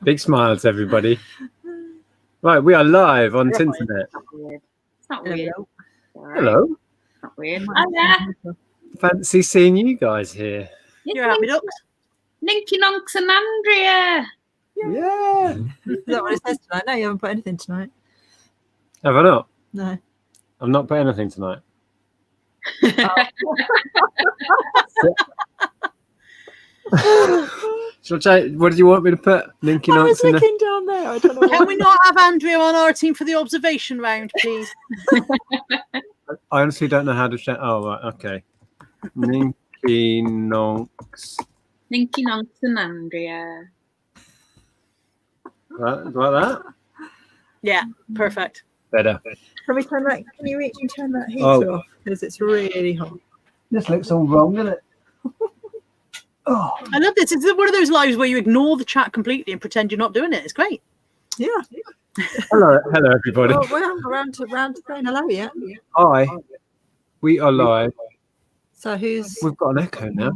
Big smiles, everybody. Right, we are live on the internet. It's not weird. Hello. It's not weird. Hiya. Fancy seeing you guys here. You're happy ducks. Ninky Nonks and Andrea. Yeah. Is that what it says tonight? No, you haven't put anything tonight. Have I not? No. I've not put anything tonight. What do you want me to put? Ninky I was Nonks in looking down there. I don't know. Can we not have Andrea on our team for the observation round, please? I honestly don't know how to shout. Oh, right, okay. Ninky Nonks. Ninky Nonks and Andrea. Like that? Yeah, perfect. Better. Can we turn that? Can you reach and turn that heater off? Because it's really hot. This looks all wrong, doesn't it? Oh. I love this. It's one of those lives where you ignore the chat completely and pretend you're not doing it. It's great. Yeah. Hello, everybody. Oh, well, around to saying hello, yeah. Hi. We are live. So who's? We've got an echo now.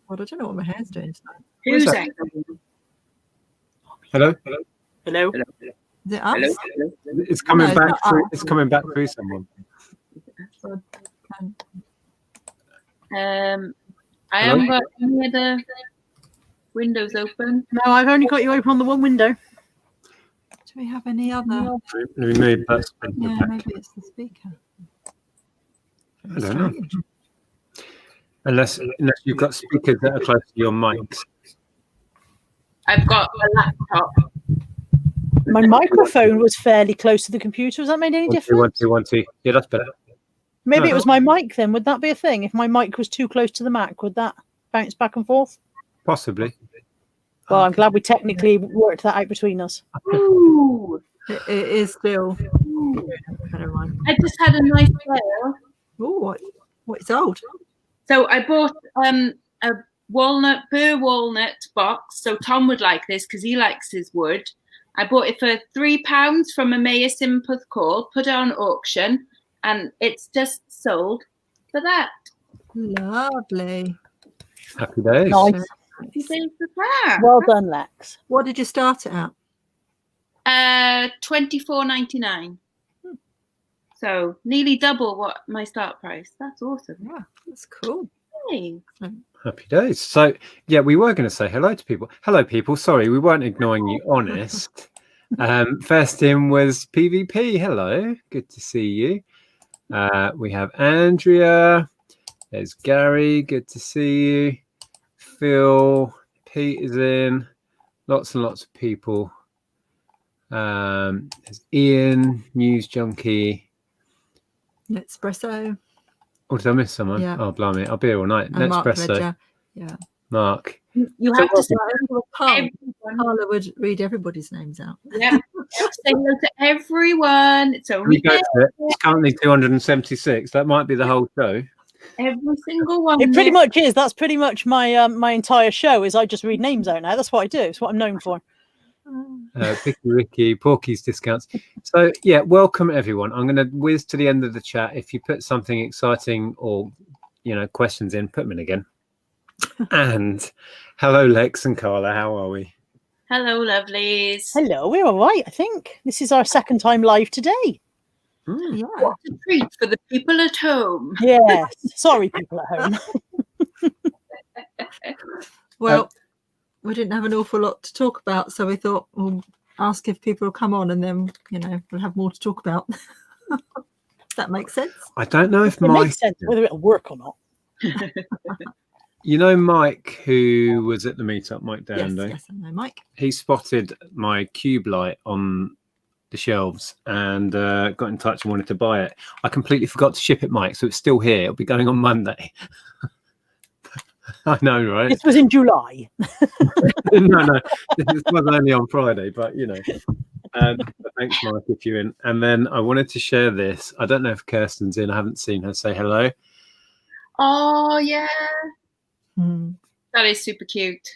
Well, I don't know what my hair's doing tonight. Who's that? that? Hello. Hello. Is it us? It's coming No, back. it's not Through, us. it's coming back through someone. I haven't got any of the windows open. No, I've only got you open on the one window. Do we have any other? We moved that. Yeah, maybe it's the speaker. I don't know. Unless you've got speakers that are close to your mics. I've got a laptop. My microphone was fairly close to the computer. Has that made any difference? 1, 2, 1, 2. Yeah, that's better. Maybe it was my mic then. Would that be a thing? If my mic was too close to the Mac, would that bounce back and forth? Possibly. Well, I'm glad we technically worked that out between us. Ooh. It is still. Never mind. I just had a nice sale. Oh, what? It's old. So I bought a burr walnut box. So Tom would like this because he likes his wood. I bought it for £3 from Emmaus in Puthcall, put it on auction, and it's just sold for that. Lovely. Happy days. Nice. Happy days for that. Well done, Lex. What did you start it at? $24.99. So nearly double what my start price. That's awesome. Yeah, that's cool. Hey. Happy days. So, yeah, we were going to say hello to people. Hello, people. Sorry, we weren't ignoring you, honest. First in was PvP. Hello. Good to see you. We have Andrea. There's Gary. Good to see you. Phil. Pete is in. Lots and lots of people. There's Ian, News Junkie. Nespresso. Oh, did I miss someone? Yeah. Oh, blimey. I'll be here all night. And Mark Nespresso. Ledger. Yeah. Mark. You have to say Carla would read everybody's names out. yeah. Say hello to everyone. It's only We go to it. It's currently 276. That might be the whole show. every single one. It pretty much is. That's pretty much my my entire show. Is I just read names out now. That's what I do. It's what I'm known for. Picky Ricky, Porky's discounts. So yeah, welcome everyone. I'm going to whiz to the end of the chat. If you put something exciting or questions in, put them in again. And hello, Lex and Carla. How are we? Hello, lovelies. Hello, we're all right. I think this is our second time live today. Yeah. What a treat for the people at home. Yes. Sorry, people at home. Well, we didn't have an awful lot to talk about, so we thought we'll ask if people will come on, and then we'll have more to talk about. Does that make sense? I don't know if It makes sense whether it'll work or not. Mike, who was at the meetup, Mike Dando. Yes, I know, Mike. He spotted my cube light on the shelves and got in touch and wanted to buy it. I completely forgot to ship it, Mike, so it's still here. It'll be going on Monday. I know, right? This was in July. no, this was only on Friday, but thanks, Mike, if you're in. And then I wanted to share this. I don't know if Kirsten's in. I haven't seen her. Say hello. Oh, yeah. That is super cute.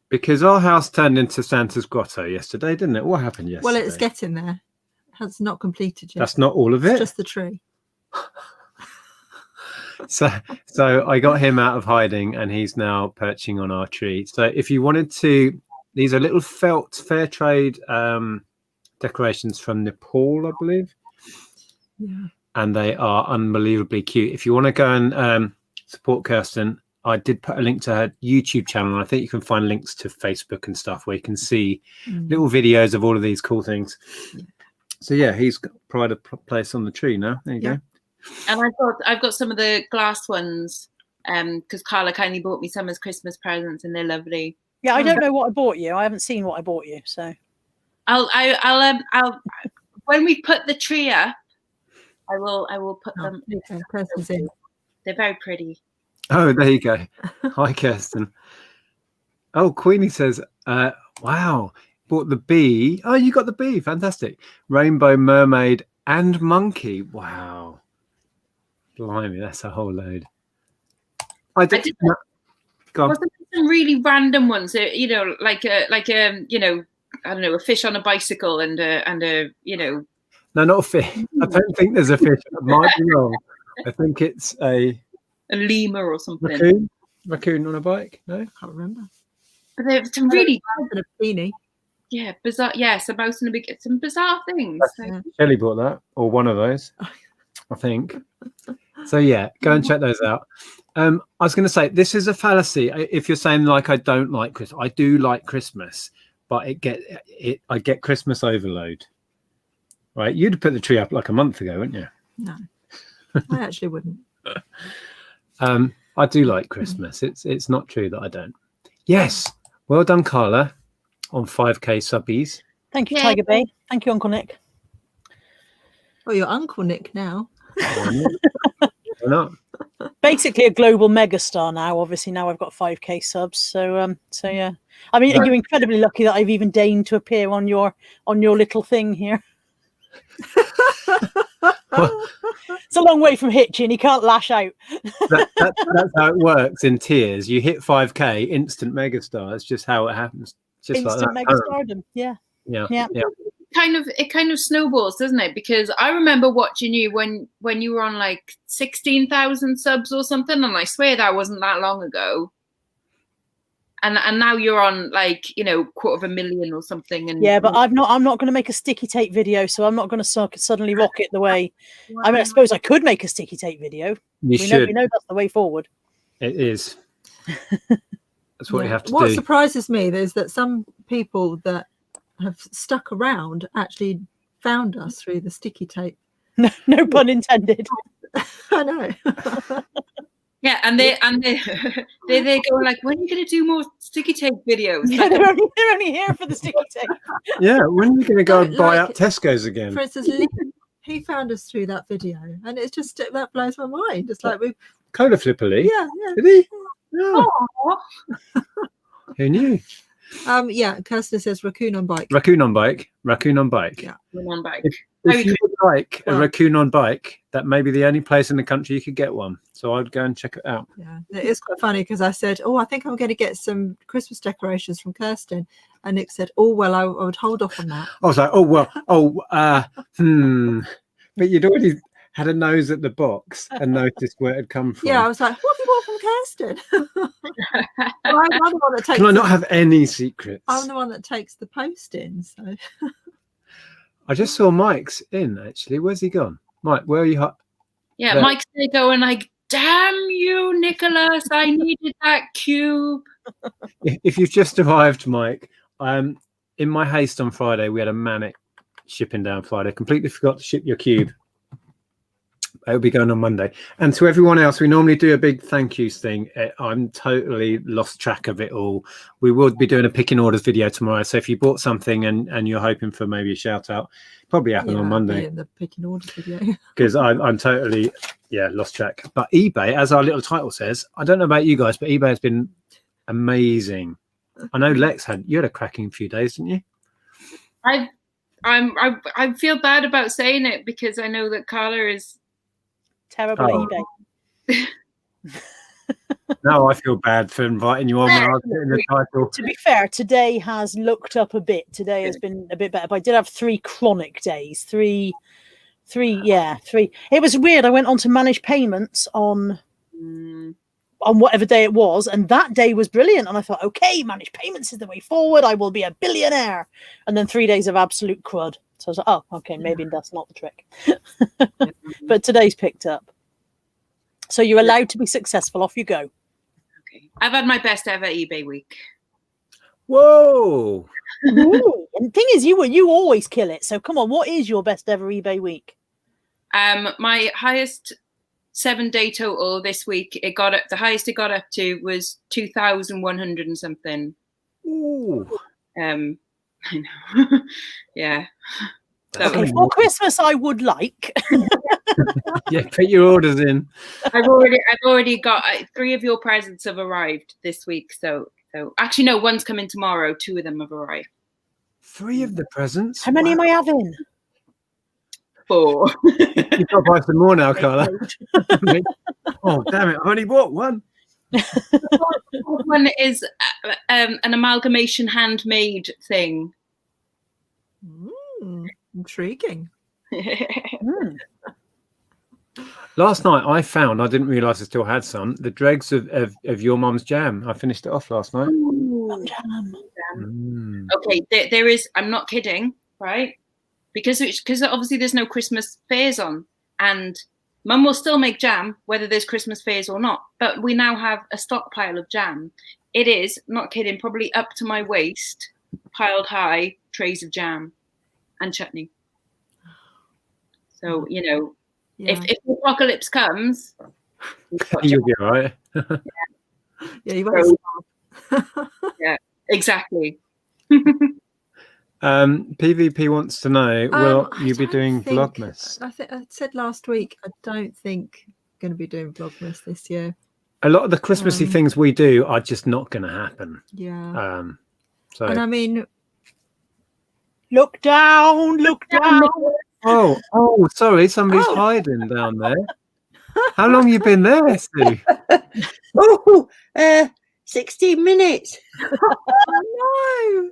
Because our house turned into Santa's grotto yesterday, didn't it? What happened yesterday? Well, it's getting there. It has not completed yet. That's not all of it. It's just the tree. So I got him out of hiding and he's now perching on our tree. So if you wanted to These are little felt fair trade decorations from Nepal, I believe. Yeah. And they are unbelievably cute. If you want to go and support Kirsten, I did put a link to her YouTube channel. And I think you can find links to Facebook and stuff where you can see little videos of all of these cool things. Yeah. So yeah, he's got pride of place on the tree now. There you go. And I've got some of the glass ones because Carla kindly bought me some as Christmas presents, and they're lovely. Yeah, I don't know what I bought you. I haven't seen what I bought you, so I'll when we put the tree up, I will put them. Okay, they're very pretty. Oh, there you go. Hi, Kirsten. Oh, Queenie says, wow, bought the bee. Oh, you got the bee. Fantastic. Rainbow, mermaid, and monkey. Wow. Blimey, that's a whole load. Go on. Wasn't there some really random ones? You know, like a you know, I don't know, a fish on a bicycle and a you know. No, not a fish. I don't think there's a fish. I might be wrong. I think it's a lemur or something. Raccoon on a bike. No, I can't remember. But there's some really a beanie. Yeah, bizarre. Yes, a mouse and a big. Some bizarre things. Shelley bought that, or one of those, I think. So yeah, go and check those out. I was going to say, this is a fallacy. If you're saying like I don't like Christmas, I do like Christmas, but I get Christmas overload. Right? You'd put the tree up like a month ago, wouldn't you? No, I actually wouldn't. I do like Christmas. It's not true that I don't. Yes, well done, Carla, on 5K subbies. Thank you, Tiger Bay. Thank you, Uncle Nick. Oh, your Uncle Nick now. Why not? Basically a global megastar now. Obviously, now I've got 5K subs. So yeah. I mean, you're incredibly lucky that I've even deigned to appear on your little thing here. It's a long way from hitching. He can't lash out. That's how it works in tiers. You hit 5K, instant megastar. It's just how it happens. Just instant like that. megastardom. Yeah. It kind of snowballs, doesn't it? Because I remember watching you when you were on like 16,000 subs or something, and I swear that wasn't that long ago. And now you're on like, you know, 250,000 or something. And yeah, but I'm not going to make a sticky tape video, so I'm not going to suddenly rocket the way. I mean, I suppose I could make a sticky tape video. We know that's the way forward. It is. That's what you have to do. What surprises me is that some people that have stuck around actually found us through the sticky tape. No pun intended. I know. Yeah, and they go like, when are you going to do more sticky tape videos? Yeah, they're only here for the sticky tape. Yeah, when are you going to go and buy out Tesco's again? For instance, he found us through that video, and it's just that blows my mind. It's like we Cola Flipper Lee. Yeah. Did he? No. Who knew? Yeah, Kirsten says raccoon on bike. Raccoon on bike. Yeah. Raccoon on bike. If you would like a raccoon on bike, that may be the only place in the country you could get one. So I'd go and check it out. Yeah, it is quite funny because I said, "Oh, I think I'm going to get some Christmas decorations from Kirsten," and Nick said, "Oh, well, I would hold off on that." I was like, but you'd already had a nose at the box and noticed where it had come from. Yeah, I was like, "What have you bought from Kirsten?" Well, I'm the one that takes. Can I not have any secrets? I'm the one that takes the post in. So I just saw Mike's in actually. Where's he gone? Mike, where are you? Yeah, there. Mike's there going like, "Damn you, Nicholas! I needed that cube." If you've just arrived, Mike, in my haste on Friday, we had a manic shipping down Friday. Completely forgot to ship your cube. It'll be going on Monday. And to everyone else, we normally do a big thank yous thing. I'm totally lost track of it all. We will be doing a picking orders video tomorrow. So if you bought something and you're hoping for maybe a shout out, probably happen on Monday. In the picking orders video. Because I'm totally lost track. But eBay, as our little title says, I don't know about you guys, but eBay has been amazing. I know Lex you had a cracking few days, didn't you? I feel bad about saying it because I know that Carla is terrible at eBay. No, I feel bad for inviting you on when I was getting the title. To be fair, today has looked up a bit. Today has been a bit better, but I did have 3 chronic days. Three. It was weird. I went on to manage payments on on whatever day it was, and that day was brilliant. And I thought, okay, managed payments is the way forward. I will be a billionaire. And then 3 days of absolute crud. So I was like, oh, okay, maybe that's not the trick. But today's picked up. So you're allowed to be successful. Off you go. Okay. I've had my best ever eBay week. Whoa. Ooh. And the thing is, you always kill it. So come on, what is your best ever eBay week? My highest 7-day total this week, the highest it got up to was 2,100 and something. Ooh. I know. Yeah. Okay, for Christmas, I would like. Yeah, put your orders in. I've already got 3 of your presents have arrived this week. So actually, no, one's coming tomorrow. 2 of them have arrived. 3 of the presents. How many am I having? 4. You've got to buy some more now, Carla. Oh, damn it. I've only bought one. One is an amalgamation handmade thing. Intriguing. Last night I didn't realise I still had some, the dregs of your mum's jam. I finished it off last night. Okay, there is, I'm not kidding, right? Because obviously there's no Christmas fairs on, and Mum will still make jam whether there's Christmas fairs or not. But we now have a stockpile of jam. It is, not kidding, probably up to my waist, piled high, trays of jam and chutney. So, you know, if the apocalypse comes, you'll be all right. Yeah, you won't stop. Yeah, exactly. PVP wants to know, will you be doing Vlogmas? I think I said last week, I don't think I'm going to be doing Vlogmas this year. A lot of the Christmassy things we do are just not going to happen. Yeah. So. And I mean, look down. Oh, sorry, somebody's hiding down there. How long you been there, Sue? 16 minutes. Oh, no.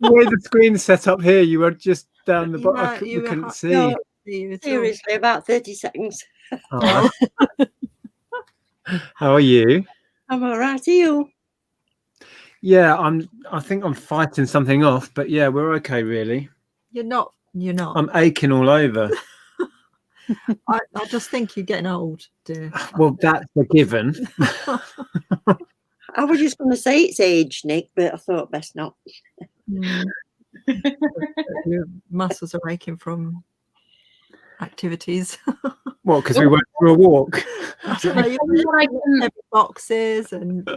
The way the screen's set up here, you were just down the bottom. You couldn't see. No, seriously, about 30 seconds. Oh. How are you? I'm all right. Are you? Yeah, I think I'm fighting something off, but yeah, we're okay, really. You're not. I'm aching all over. I just think you're getting old, dear. Well, that's a given. I was just going to say it's age, Nick, but I thought best not. Your muscles are aching from activities. What? Because we went for a walk. Heavy boxes and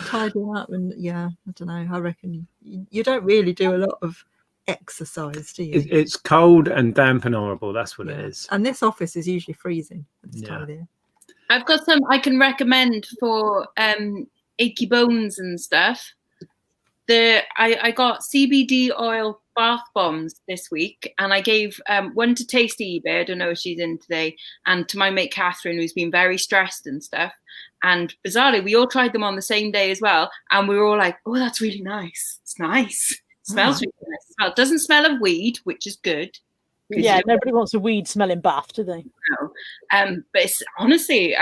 tidying up, and I don't know. I reckon you don't really do a lot of exercise, do you? It's cold and damp and horrible. That's what it is. And this office is usually freezing at this time of the year. I've got some I can recommend for achy bones and stuff. I got CBD oil bath bombs this week, and I gave one to Tasty eBay. I don't know if she's in today, and to my mate Catherine, who's been very stressed and stuff. And bizarrely, we all tried them on the same day as well, and we were all like, "Oh, that's really nice. It's nice. It smells really nice. It doesn't smell of weed, which is good." Yeah, nobody wants a weed smelling bath, do they? No. But it's honestly,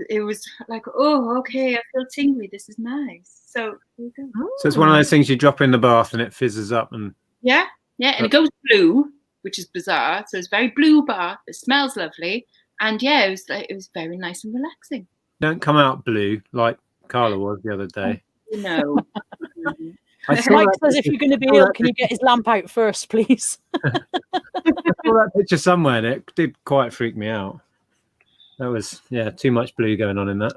it was like, oh, okay, I feel tingly. This is nice. So there you go. So it's one of those things you drop in the bath and it fizzes up, and yeah, and it goes blue, which is bizarre. So it's very blue bath. It smells lovely, and it was very nice and relaxing. Don't come out blue like Carla was the other day. No. Mike says, if you're going to be ill, can you get his lamp out first, please? I saw that picture somewhere, and it did quite freak me out. That was, too much blue going on in that.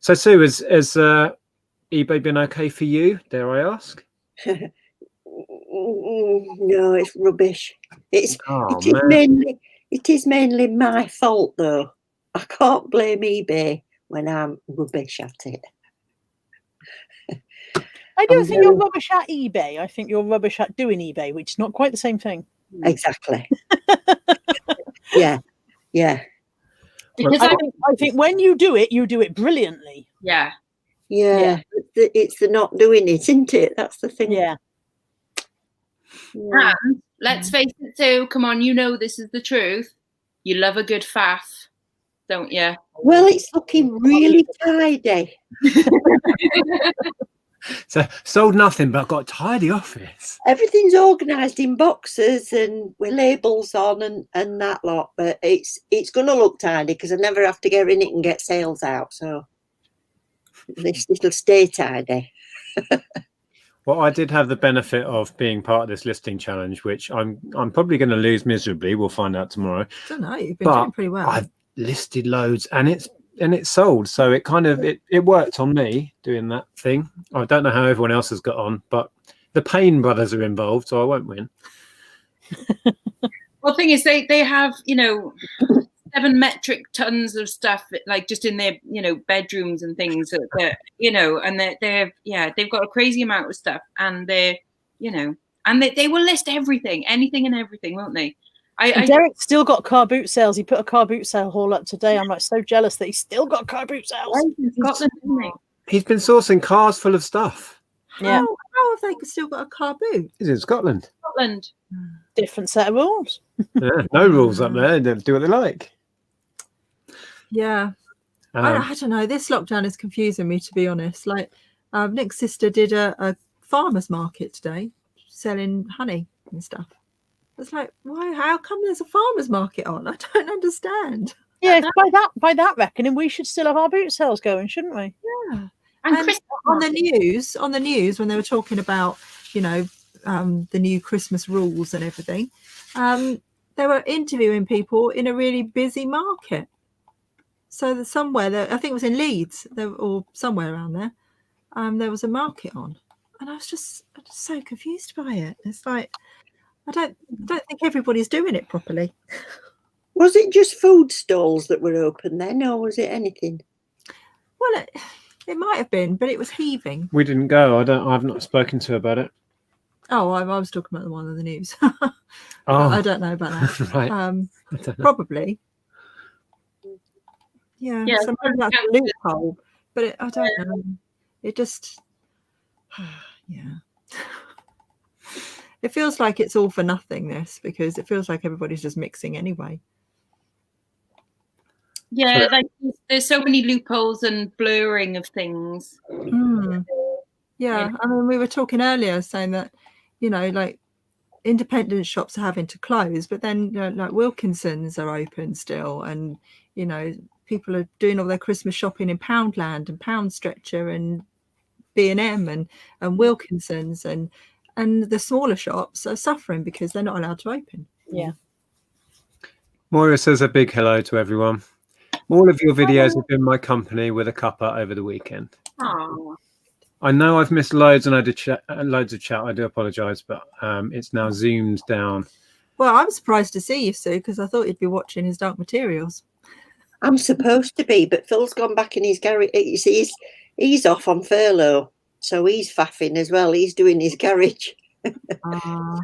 So, Sue, has eBay been okay for you, dare I ask? No, it's rubbish. It is mainly my fault, though. I can't blame eBay when I'm rubbish at it. I don't think you're rubbish at eBay. I think you're rubbish at doing eBay, which is not quite the same thing. Exactly. Yeah. Because I think when you do it brilliantly. Yeah. It's the not doing it, isn't it? That's the thing. Yeah. And let's face it, Sue, come on, you know this is the truth. You love a good faff. don't you? Well, it's looking really tidy. So sold nothing, but got a tidy office. Everything's organised in boxes and with labels on and that lot. But it's going to look tidy because I never have to get in it and get sales out. So it'll stay tidy. Well, I did have the benefit of being part of this listing challenge, which I'm probably going to lose miserably. We'll find out tomorrow. I don't know. You've been doing pretty well. I've listed loads, and it's sold, so it kind of it worked on me doing that thing. I don't know how everyone else has got on, but the Payne brothers are involved, so I won't win. Well, the thing is, they have 7 metric tons of stuff, like just in their bedrooms and things that and they've got a crazy amount of stuff, and they will list everything, anything and everything, won't they? Derek's still got car boot sales. He put a car boot sale haul up today. I'm like so jealous that he's still got car boot sales. He's been sourcing cars full of stuff. Yeah. How have they still got a car boot? He's in Scotland. Different set of rules. Yeah, no rules up there. They do what they like. Yeah. I don't know. This lockdown is confusing me, to be honest. Like, Nick's sister did a farmer's market today, selling honey and stuff. It's like, why? How come there's a farmer's market on? I don't understand. Yeah, by that reckoning, we should still have our boot sales going, shouldn't we? Yeah. And on the news, when they were talking about, the new Christmas rules and everything, they were interviewing people in a really busy market. So that somewhere there, I think it was in Leeds, or somewhere around there, there was a market on, and I was just so confused by it. It's like, I don't think everybody's doing it properly. Was it just food stalls that were open then, or was it anything? Well, it might have been, but it was heaving. We didn't go. I've not spoken to her about it. Oh, I was talking about the one on the news. Oh, I don't know about that. Right. Probably. Yeah. So maybe that's a loophole, but I don't know. It just, yeah. It feels like it's all for nothing, this, because it feels like everybody's just mixing anyway. Yeah, like there's so many loopholes and blurring of things. Yeah, I mean, we were talking earlier saying that, like independent shops are having to close, but then like Wilkinson's are open still, and people are doing all their Christmas shopping in Poundland and Pound Stretcher and B&M and Wilkinson's, and the smaller shops are suffering because they're not allowed to open. Yeah. Moira says a big hello to everyone. All of your videos have been my company with a cuppa over the weekend. Oh. I know I've missed loads and loads of chat. I do apologise, but it's now zoomed down. Well, I'm surprised to see you, Sue, because I thought you'd be watching his Dark Materials. I'm supposed to be, but Phil's gone back in his garage. He's off on furlough, so he's faffing as well. He's doing his garage. So,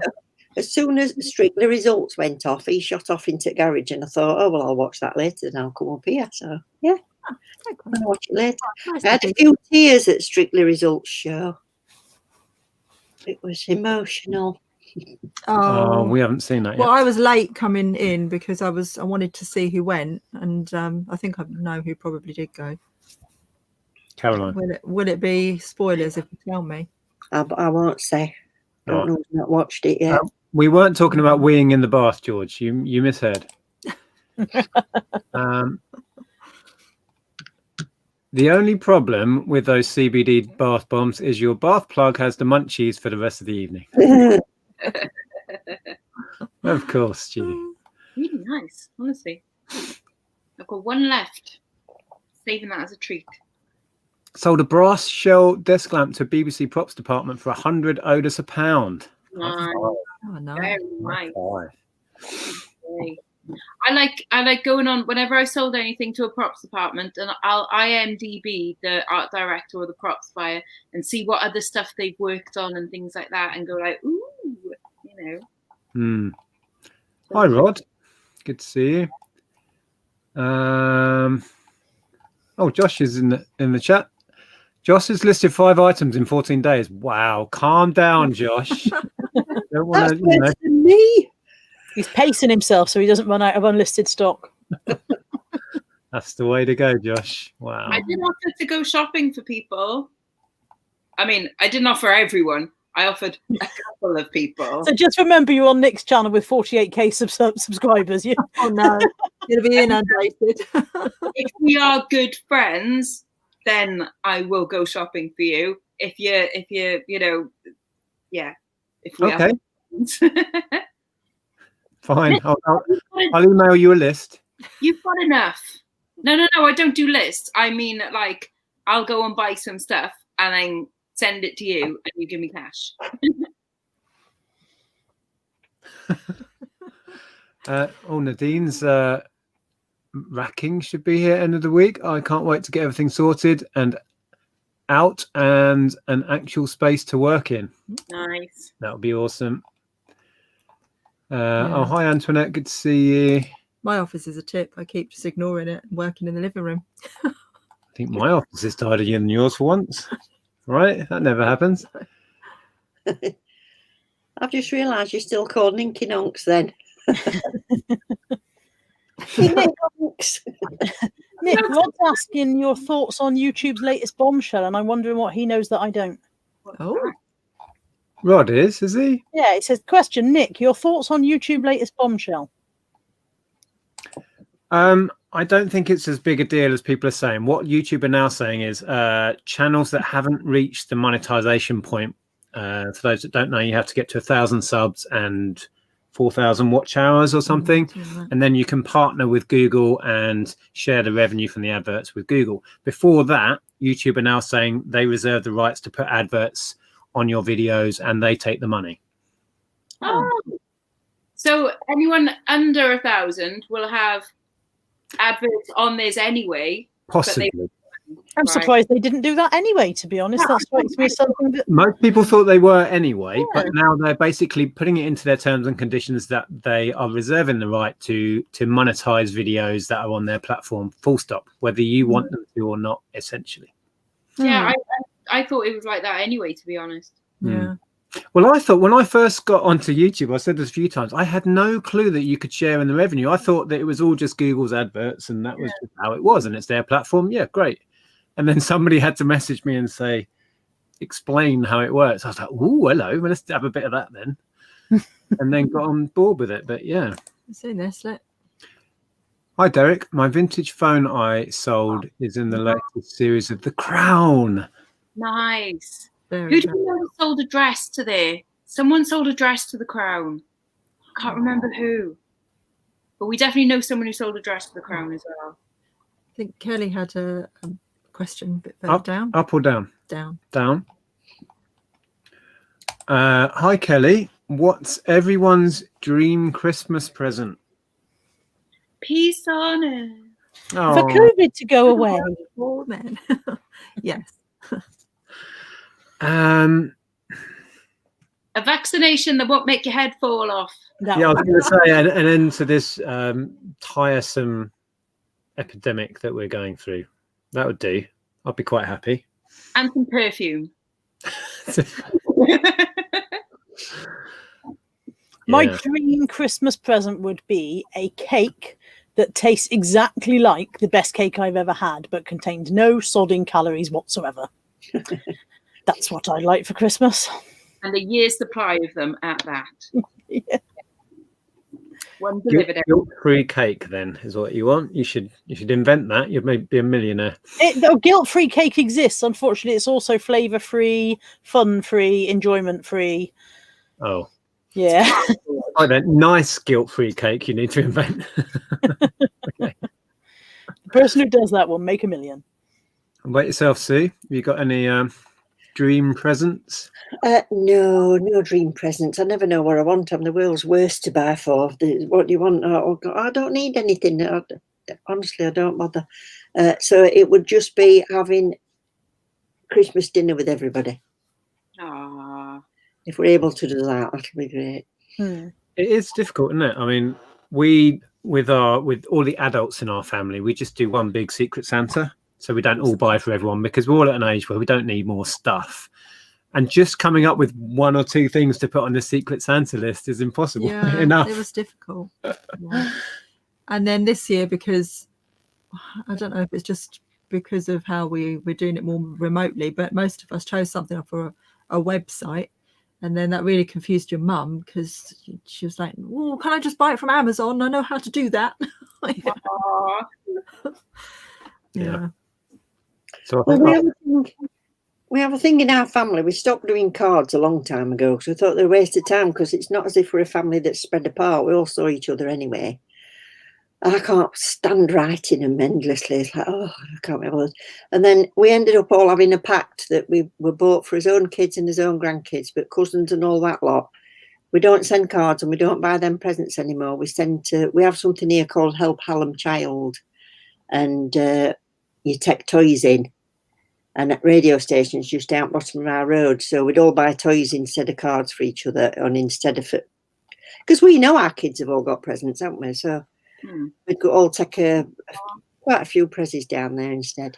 as soon as Strictly Results went off, he shot off into the garage, and I thought, oh, well, I'll watch that later, and I'll come up here. So, yeah, I'll watch it later. Nice. I had a few tears at Strictly Results show. It was emotional. Oh, we haven't seen that yet. Well, I was late coming in because I wanted to see who went, and I think I know who probably did go. Caroline. Will it be spoilers if you tell me? I won't say. I don't know. I've not watched it yet. We weren't talking about weeing in the bath, George. You misheard. The only problem with those CBD bath bombs is your bath plug has the munchies for the rest of the evening. Of course, Stu. Really nice, honestly. I've got one left. Saving that as a treat. Sold a brass shell desk lamp to BBC props department for 100 odus a pound. Nice. Oh no! Very nice. I like going on whenever I sold anything to a props department, and I'll IMDb the art director or the props buyer and see what other stuff they've worked on and things like that, and go like, ooh, Hi, Rod. Good to see you. Oh, Josh is in the chat. Josh has listed 5 items in 14 days. Wow, calm down, Josh. Don't want That's worse than me. He's pacing himself so he doesn't run out of unlisted stock. That's the way to go, Josh. Wow. I did offer to go shopping for people. I mean, I didn't offer everyone. I offered a couple of people. So just remember, you're on Nick's channel with 48k subscribers. Yeah. Oh no, you'll be inundated. If we are good friends, then I will go shopping for you. If you know, yeah. If we Okay. are friends. Fine. I'll email you a list. You've got enough. No, I don't do lists. I mean, like, I'll go and buy some stuff and then send it to you and you give me cash. Nadine's racking should be here end of the week. I can't wait to get everything sorted and out and an actual space to work in. Nice. That would be awesome. Oh, hi Antoinette, good to see you. My office is a tip. I keep just ignoring it and working in the living room. I think my office is tidier than yours for once. Right? That never happens. I've just realised you're still called Ninky Nonks then. Nick, Rod's asking your thoughts on YouTube's latest bombshell, and I'm wondering what he knows that I don't. Oh, Rod is he? Yeah, it says, question, Nick, your thoughts on YouTube latest bombshell? I don't think it's as big a deal as people are saying. What YouTube are now saying is channels that haven't reached the monetization point. For those that don't know, you have to get to 1,000 subs and 4,000 watch hours or something, and then you can partner with Google and share the revenue from the adverts with Google. Before that, YouTube are now saying they reserve the rights to put adverts on your videos and they take the money. Oh, so anyone under 1,000 will have adverts on this anyway. Possibly. I'm surprised they didn't do that anyway, to be honest. That strikes me as something that most people thought they were anyway, but now they're basically putting it into their terms and conditions that they are reserving the right to monetize videos that are on their platform, full stop, whether you want them to or not, essentially. Yeah, I thought it was like that anyway, to be honest. yeah. Well, I thought when I first got onto YouTube, I said this a few times, I had no clue that you could share in the revenue. I thought that it was all just Google's adverts and that was just how it was, and it's their platform. Yeah, great. And then somebody had to message me and say, explain how it works. I was like, oh, hello, well, let's have a bit of that then. And then got on board with it. But yeah. It's in there, Slit. Hi, Derek. My vintage phone I sold is in the latest series of The Crown. Nice. Very Who do you know sold a dress to there? Someone sold a dress to The Crown. I can't remember who. But we definitely know someone who sold a dress to The Crown as well. I think Kelly had a question a bit further down. Up or down? Down. Down. Hi, Kelly. What's everyone's dream Christmas present? Peace on it. Oh. for COVID to go away. Oh, man. Yes. A vaccination that won't make your head fall off. That Yeah, I was one. going to say an end to this tiresome epidemic that we're going through. That would do. I'd be quite happy. And some perfume. My Yeah. dream Christmas present would be a cake that tastes exactly like the best cake I've ever had, but contains no sodding calories whatsoever. That's what I'd like for Christmas. And a year's supply of them at that. Yeah. One delivered. Guilt-free cake, then, is what you want. You should invent that. You'd maybe be a millionaire. Guilt-free cake exists. Unfortunately, it's also flavour-free, fun-free, enjoyment-free. Oh. Yeah. Right then, nice guilt-free cake you need to invent. Okay. The person who does that will make $1 million. What about yourself, Sue? Have you got any dream presents? No dream presents. I never know what I want. I'm the world's worst to buy for. What do you want? I don't need anything. Honestly, I don't bother. So it would just be having Christmas dinner with everybody. Aww. If we're able to do that, that'll be great. It is difficult, isn't it? I mean, with all the adults in our family, we just do one big Secret Santa. So we don't all buy for everyone because we're all at an age where we don't need more stuff. And just coming up with one or two things to put on the Secret Santa list is impossible Yeah, enough. it was difficult. Yeah. And then this year, because I don't know if it's just because of how we're doing it more remotely, but most of us chose something off a website, and then that really confused your mum because she was like, "Oh, can I just buy it from Amazon? I know how to do that." Yeah. So I Well, think we have a thing in our family. We stopped doing cards a long time ago because we thought they're a waste of time, because it's not as if we're a family that's spread apart. We all saw each other anyway. I can't stand writing them endlessly. It's like, oh, I can't remember. And then we ended up all having a pact that we were bought for his own kids and his own grandkids, but cousins and all that lot. We don't send cards and we don't buy them presents anymore. We have something here called Help Hallam Child, and you take toys in, and at radio stations just out bottom of our road. So we'd all buy toys instead of cards for each other, and instead of, because we know our kids have all got presents, haven't we? So we'd all take quite a few prezzies down there instead.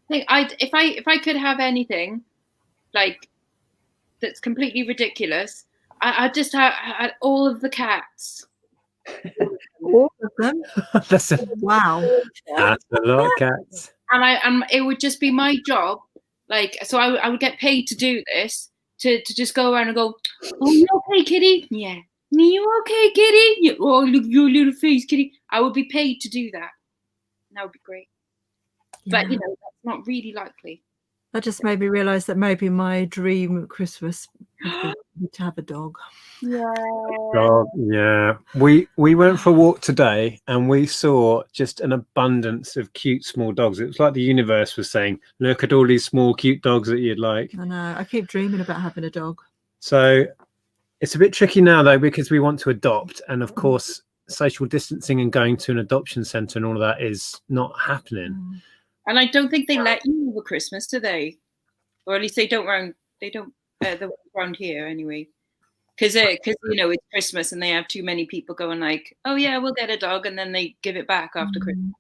If I could have anything like that's completely ridiculous, I'd just have all of the cats. All of them? that's a Wow. lot of cats. And it would just be my job. Like, so I would get paid to do this, to just go around and go, "Oh, you okay, kitty? Yeah. You okay, kitty? Yeah. Oh, look at your little face, kitty." I would be paid to do that. That would be great. Yeah. But, that's not really likely. That just made me realise that maybe my dream at Christmas would be to have a dog. Dog, yeah. We went for a walk today and we saw just an abundance of cute small dogs. It was like the universe was saying, look at all these small cute dogs that you'd like. I know. I keep dreaming about having a dog. So it's a bit tricky now though, because we want to adopt, and of course social distancing and going to an adoption centre and all of that is not happening. And I don't think they let you over Christmas, do they? Or at least they don't around here anyway. Because it's Christmas and they have too many people going like, "Oh yeah, we'll get a dog," and then they give it back after Christmas.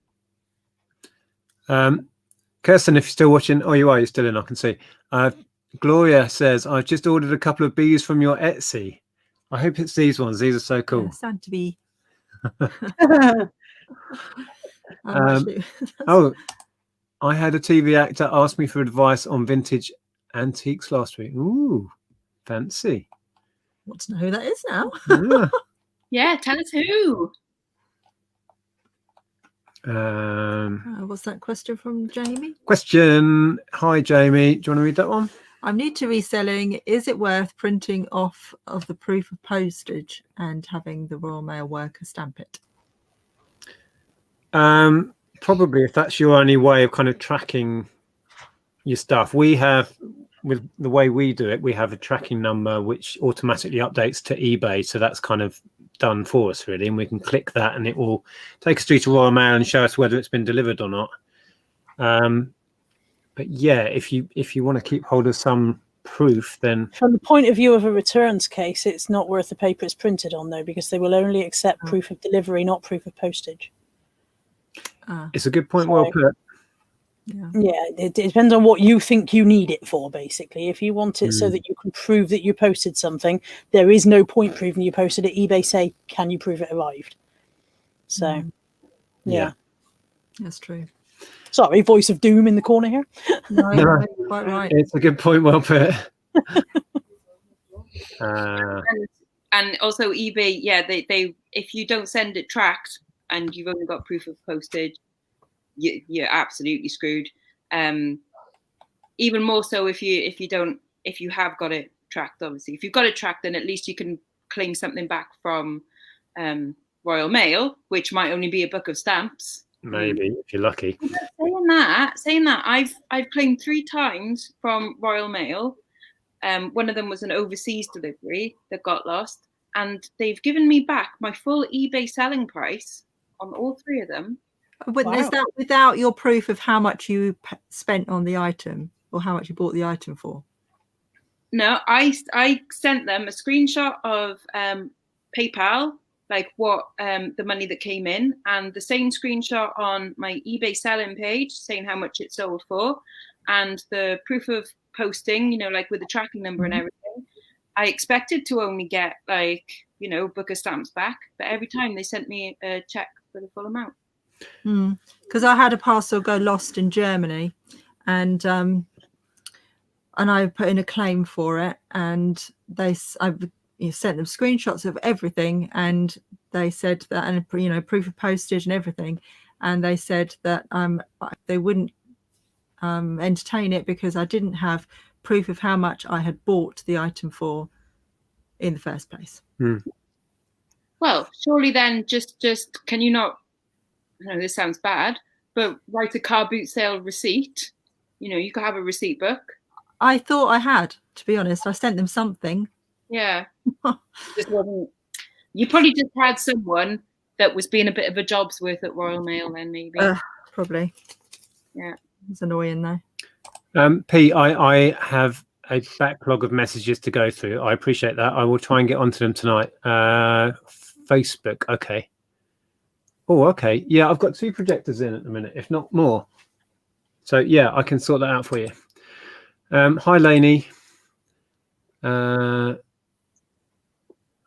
Kirsten, if you're still watching, you're still in, I can see. Gloria says, "I've just ordered a couple of bees from your Etsy. I hope it's these ones. These are so cool." Yeah, Santa bee. I had a TV actor ask me for advice on vintage antiques last week. Ooh, fancy. Want to know who that is now? Yeah. Yeah, tell us who. What's that question from Jamie? Hi, Jamie. Do you want to read that one? I'm new to reselling. Is it worth printing off of the proof of postage and having the Royal Mail worker stamp it? Probably, if that's your only way of kind of tracking your stuff. We have, with the way we do it, we have a tracking number which automatically updates to eBay. So that's kind of done for us, really. And we can click that and it will take us through to Royal Mail and show us whether it's been delivered or not. But yeah, if you want to keep hold of some proof, then from the point of view of a returns case, it's not worth the paper it's printed on, though, because they will only accept proof of delivery, not proof of postage. It's a good point. Well put. Yeah, it depends on what you think you need it for, basically. If you want it so that you can prove that you posted something, there is no point proving you posted it. eBay say, can you prove it arrived? So, yeah. That's true. Sorry, voice of doom in the corner here. No, you're quite right. It's a good point. Well put. And also eBay, they if you don't send it tracked and you've only got proof of postage, you're absolutely screwed. Even more so if you have got it tracked. Obviously, if you've got it tracked, then at least you can claim something back from Royal Mail, which might only be a book of stamps. Maybe if you're lucky. Saying that, I've claimed 3 times from Royal Mail. One of them was an overseas delivery that got lost, and they've given me back my full eBay selling price on all 3 of them. But is that without your proof of how much you spent on the item or how much you bought the item for? No, I sent them a screenshot of PayPal, like what the money that came in, and the same screenshot on my eBay selling page saying how much it sold for, and the proof of posting, like with the tracking number and everything. I expected to only get like, you know, Booker stamps back, but every time they sent me a check for the full amount. Because I had a parcel go lost in Germany, and I put in a claim for it, and I sent them screenshots of everything, and they said that, and you know, proof of postage and everything, and they said that they wouldn't entertain it because I didn't have proof of how much I had bought the item for in the first place. Well, surely then just can you not, I know this sounds bad, but write a car boot sale receipt? You know, you could have a receipt book. I thought I had, to be honest. I sent them something. Yeah. Just wasn't, you probably just had someone that was being a bit of a job's worth at Royal Mail then, maybe. Probably. Yeah. It's annoying though. Pete, I have a backlog of messages to go through. I appreciate that. I will try and get onto them tonight. Facebook, okay. Oh, okay. Yeah, I've got 2 projectors in at the minute, if not more. So yeah, I can sort that out for you. Hi, Lainey.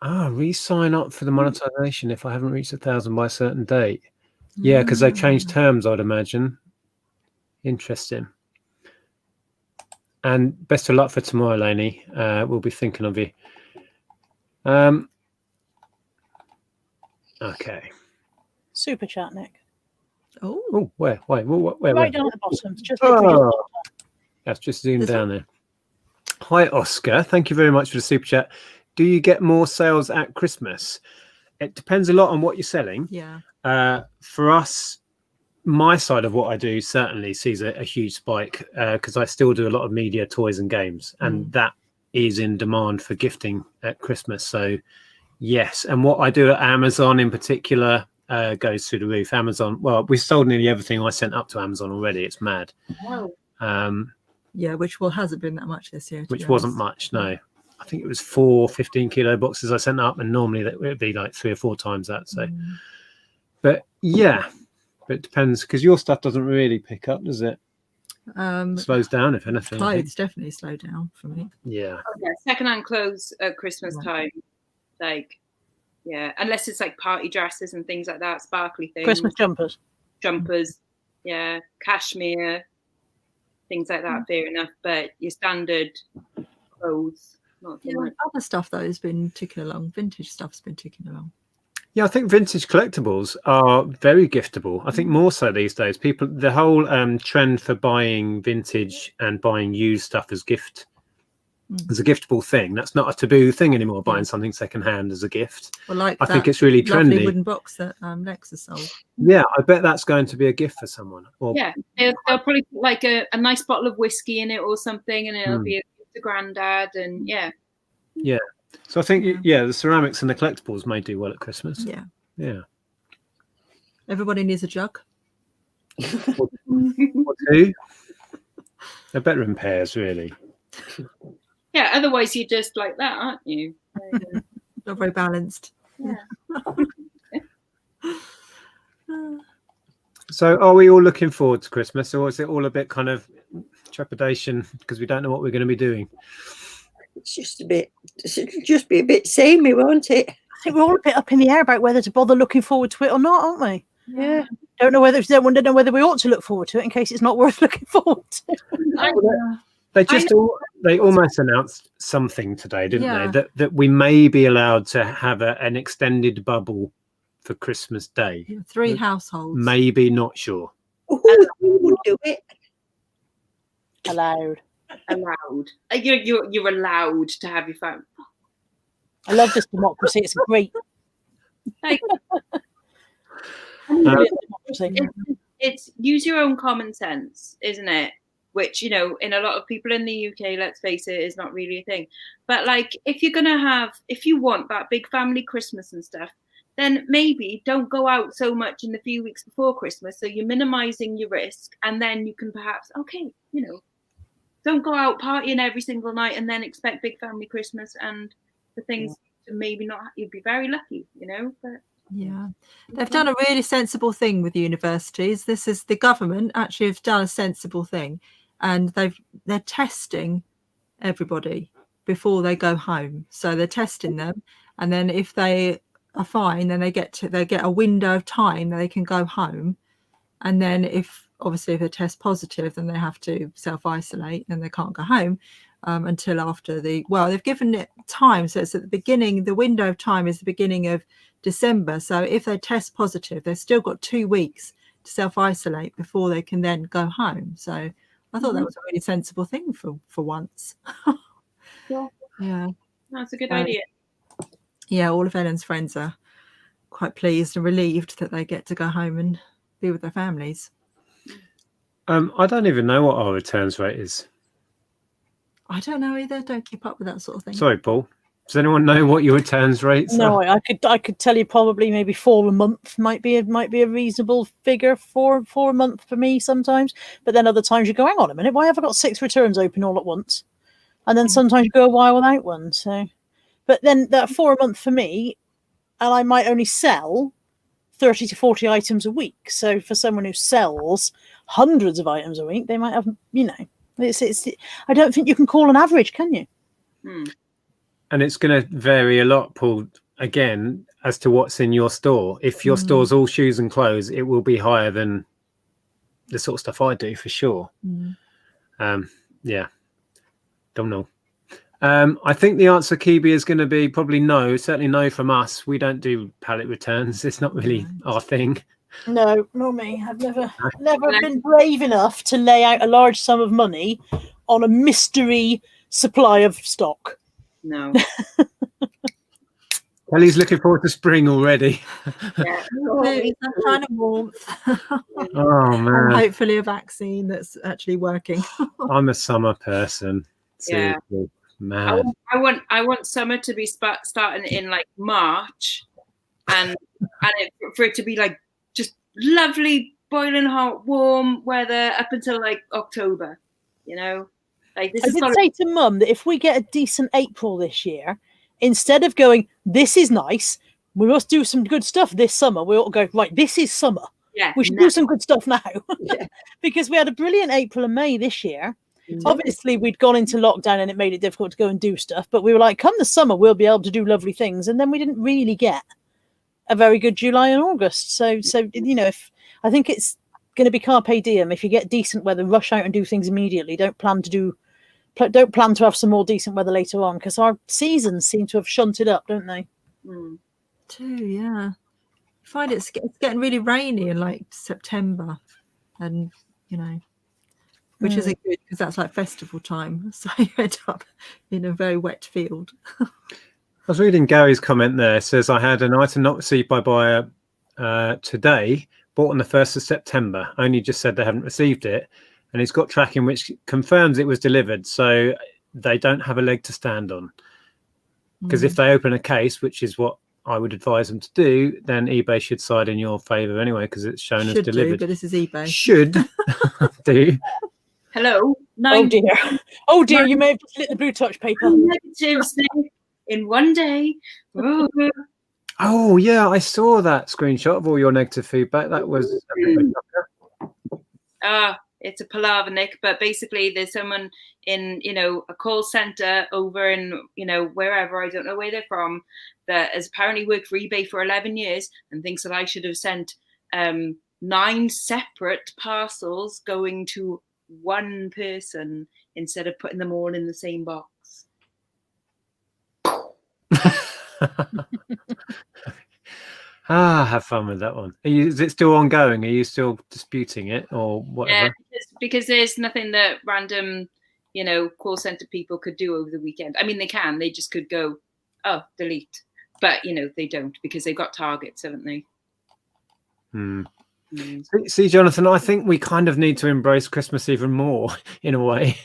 Re-sign up for the monetization if I haven't reached 1,000 by a certain date. Yeah, because they've changed terms, I'd imagine. Interesting. And best of luck for tomorrow, Lainey. We'll be thinking of you. Okay. Super chat, Nick. Oh, where? Right down at the bottom. Just that's just zoomed down there. Hi, Oscar. Thank you very much for the super chat. Do you get more sales at Christmas? It depends a lot on what you're selling. Yeah. For us, my side of what I do certainly sees a huge spike because I still do a lot of media, toys and games, and that is in demand for gifting at Christmas. So yes, and what I do at Amazon in particular goes through the roof. Amazon, well, we sold nearly everything I sent up to Amazon already. It's mad. Wow. Yeah, which hasn't been that much this year. Which wasn't much, no. I think it was 4 15-kilo boxes I sent up, and normally that would be like 3 or 4 times that. So, but yeah, but it depends because your stuff doesn't really pick up, does it? Slows down if anything. Clothes definitely slow down for me. Yeah. Secondhand clothes at Christmas time, like, yeah, unless it's like party dresses and things like that, sparkly things. Christmas jumpers, yeah, cashmere, things like that. Fair enough, but your standard clothes. Other stuff though has been ticking along. Vintage stuff's been ticking along. Yeah, I think vintage collectibles are very giftable. I think more so these days. People, the whole trend for buying vintage and buying used stuff as gift, as a giftable thing. That's not a taboo thing anymore. Buying something secondhand as a gift. Well, like I think it's really trendy. Wooden box that Lex has sold. Yeah, I bet that's going to be a gift for someone. Or, yeah, they'll probably put like a nice bottle of whiskey in it or something, and it'll be a gift to Grandad, and yeah. So I think the ceramics and the collectibles may do well at Christmas. Yeah. Everybody needs a jug. Or 2. They're better in pairs, really. Yeah, otherwise you're just like that, aren't you? Not very balanced. Yeah. So are we all looking forward to Christmas, or is it all a bit kind of trepidation because we don't know what we're going to be doing? It's just be a bit samey, won't it? I think we're all a bit up in the air about whether to bother looking forward to it or not, aren't we? Yeah. Don't know whether we ought to look forward to it in case it's not worth looking forward to. They almost announced something today, didn't they? That we may be allowed to have an extended bubble for Christmas Day. 3 households. Maybe, not sure. Who would do it? Allowed. You're allowed to have your phone. I love this democracy. It's great. It's use your own common sense, isn't it? Which, you know, in a lot of people in the UK, let's face it, is not really a thing. But like, if you want that big family Christmas and stuff, then maybe don't go out so much in the few weeks before Christmas. So you're minimizing your risk, and then you can perhaps, don't go out partying every single night and then expect big family Christmas and the things to maybe not. You'd be very lucky, But they've done a really sensible thing with universities. This is the government actually have done a sensible thing, and they're testing everybody before they go home. So they're testing them, and then if they are fine, then they get a window of time that they can go home. And then if they test positive, then they have to self-isolate and they can't go home until after they've given it time. So it's at the beginning, the window of time is the beginning of December. So if they test positive, they've still got 2 weeks to self-isolate before they can then go home. So I thought that was a really sensible thing for once. Yeah, that's a good idea. Yeah, all of Ellen's friends are quite pleased and relieved that they get to go home and be with their families. I don't even know what our returns rate is. I don't know either. Don't keep up with that sort of thing. Sorry, Paul. Does anyone know what your returns rates No, are? I could tell you probably maybe 4 a month might be a reasonable figure for a month for me sometimes. But then other times you go, hang on a minute, why have I got 6 returns open all at once? And then sometimes you go a while without one. So, but then that 4 a month for me, and I might only sell 30 to 40 items a week. So for someone who sells hundreds of items a week, they might have, it's I don't think you can call an average, can you? And it's going to vary a lot, Paul, again, as to what's in your store. If your store's all shoes and clothes, it will be higher than the sort of stuff I do, for sure. Yeah, don't know. I think the answer, Kibi, is going to be probably no. Certainly no from us. We don't do pallet returns. It's not really our thing. No, not me. I've never been brave enough to lay out a large sum of money on a mystery supply of stock. No. Kelly's looking forward to spring already. Yeah. That kind of warmth. Oh, man. And hopefully a vaccine that's actually working. I'm a summer person. Yeah. Seriously. Man. I want summer to be starting in like March, and for it to be like just lovely, boiling hot, warm weather up until like October. Like this. I did say to Mum that if we get a decent April this year, instead of going, this is nice, we must do some good stuff this summer, we ought to go, right, this is summer. Yeah, we should do some good stuff now. Because we had a brilliant April and May this year. Obviously, we'd gone into lockdown and it made it difficult to go and do stuff. But we were like, come the summer, we'll be able to do lovely things. And then we didn't really get a very good July and August. So if I think it's going to be carpe diem. If you get decent weather, rush out and do things immediately. Don't plan to have some more decent weather later on, because our seasons seem to have shunted up, don't they? Too, yeah. I find it's getting really rainy in like September, and which isn't good because that's like festival time. So you end up in a very wet field. I was reading Gary's comment there. It says, I had an item not received by buyer today, bought on the 1st of September. Only just said they haven't received it. And it's got tracking which confirms it was delivered. So they don't have a leg to stand on. Because if they open a case, which is what I would advise them to do, then eBay should side in your favour anyway, because it's shown as delivered. But this is eBay. Should do. Hello. Oh dear, you may have just lit the blue touch paper. Negatives in one day. Oh yeah, I saw that screenshot of all your negative feedback. That was it's a palaver, Nick, but basically there's someone in a call center over in wherever, I don't know where they're from, that has apparently worked for eBay for 11 years and thinks that I should have sent 9 separate parcels going to one person instead of putting them all in the same box. Have fun with that one. Is it still ongoing? Are you still disputing it or whatever? Yeah, because there's nothing that random, call center people could do over the weekend. I mean, they can. They just could go, delete. But, they don't, because they've got targets, haven't they? See, Jonathan, I think we kind of need to embrace Christmas even more in a way.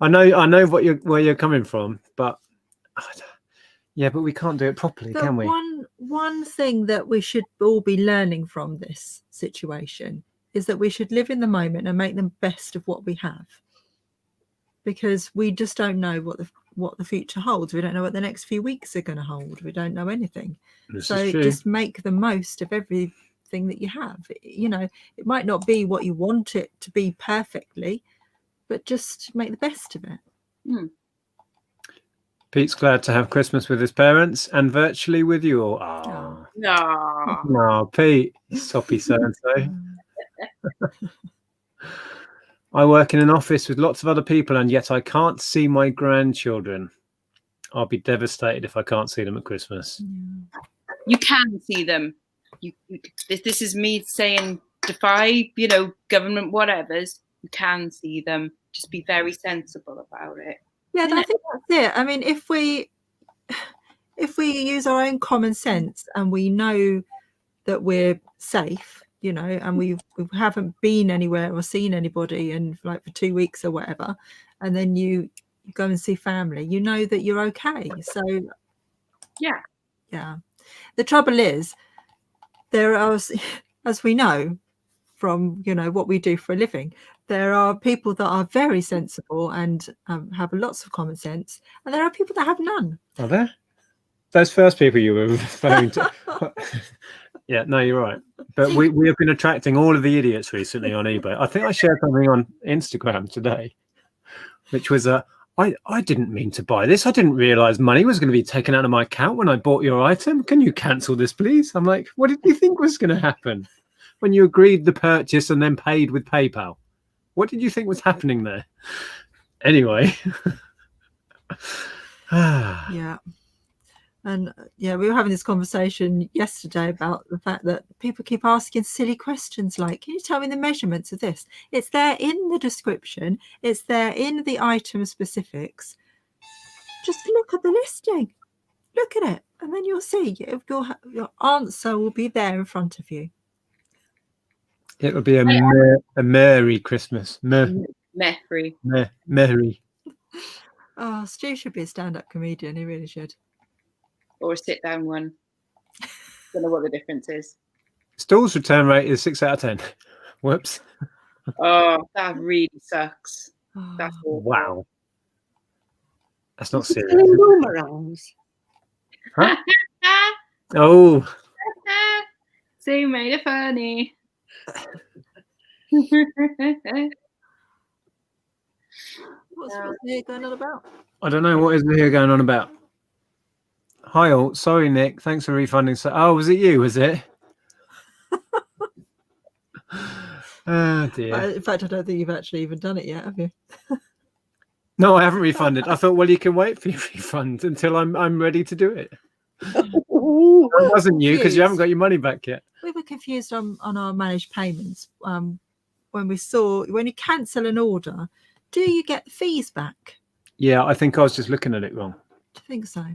I know where you're coming from, but but we can't do it properly, can we? One thing that we should all be learning from this situation is that we should live in the moment and make the best of what we have, because we just don't know what the future holds. We don't know what the next few weeks are going to hold. We don't know anything. So just make the most of everything that you have. It might not be what you want it to be perfectly, but just make the best of it. Pete's glad to have Christmas with his parents and virtually with you all. Oh, No. no, Pete, soppy so-and-so. I work in an office with lots of other people, and yet I can't see my grandchildren. I'll be devastated if I can't see them at Christmas. You can see them. This is me saying defy, government whatevers. You can see them. Just be very sensible about it. Yeah, I think that's it. I mean, if we use our own common sense and we know that we're safe, and we haven't been anywhere or seen anybody in like for 2 weeks or whatever, and then you go and see family, you know that you're okay. So yeah. The trouble is, there are, as we know from what we do for a living, there are people that are very sensible and have lots of common sense, and there are people that have none. Are there? Those first people you were referring to. Yeah, no, you're right. But we have been attracting all of the idiots recently on eBay. I think I shared something on Instagram today, which was I didn't mean to buy this. I didn't realize money was going to be taken out of my account when I bought your item. Can you cancel this, please? I'm like, what did you think was going to happen when you agreed the purchase and then paid with PayPal? What did you think was happening there? Anyway. Yeah. And we were having this conversation yesterday about the fact that people keep asking silly questions like, can you tell me the measurements of this? It's there in the description. It's there in the item specifics. Just look at the listing. Look at it. And then you'll see your answer will be there in front of you. It'll be a merry Christmas. Merry. Merry. Oh, Stu should be a stand-up comedian. He really should. Or a sit-down one. Don't know what the difference is. Stall's return rate is 6 out of 10. Whoops. Oh, that really sucks. Oh. That's awful. Wow. That's not serious. Boomerangs. Huh? Oh. So you made it funny. What's here going on about? I don't know what is here going on about. Hi all. Sorry, Nick. Thanks for refunding. Oh, was it you? Was it? Oh dear. In fact, I don't think you've actually even done it yet, have you? No, I haven't refunded. I thought, well, you can wait for your refund until I'm ready to do it. It wasn't you because you haven't got your money back yet. We were confused on our managed payments when you cancel an order, do you get the fees back? Yeah, I think I was just looking at it wrong. I think so.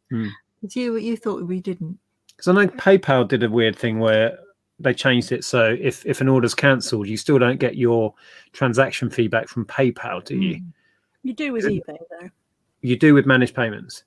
Hmm. You thought we didn't. Because I know PayPal did a weird thing where they changed it so if an order's cancelled, you still don't get your transaction fee back from PayPal, do you? You do with eBay though. You do with managed payments.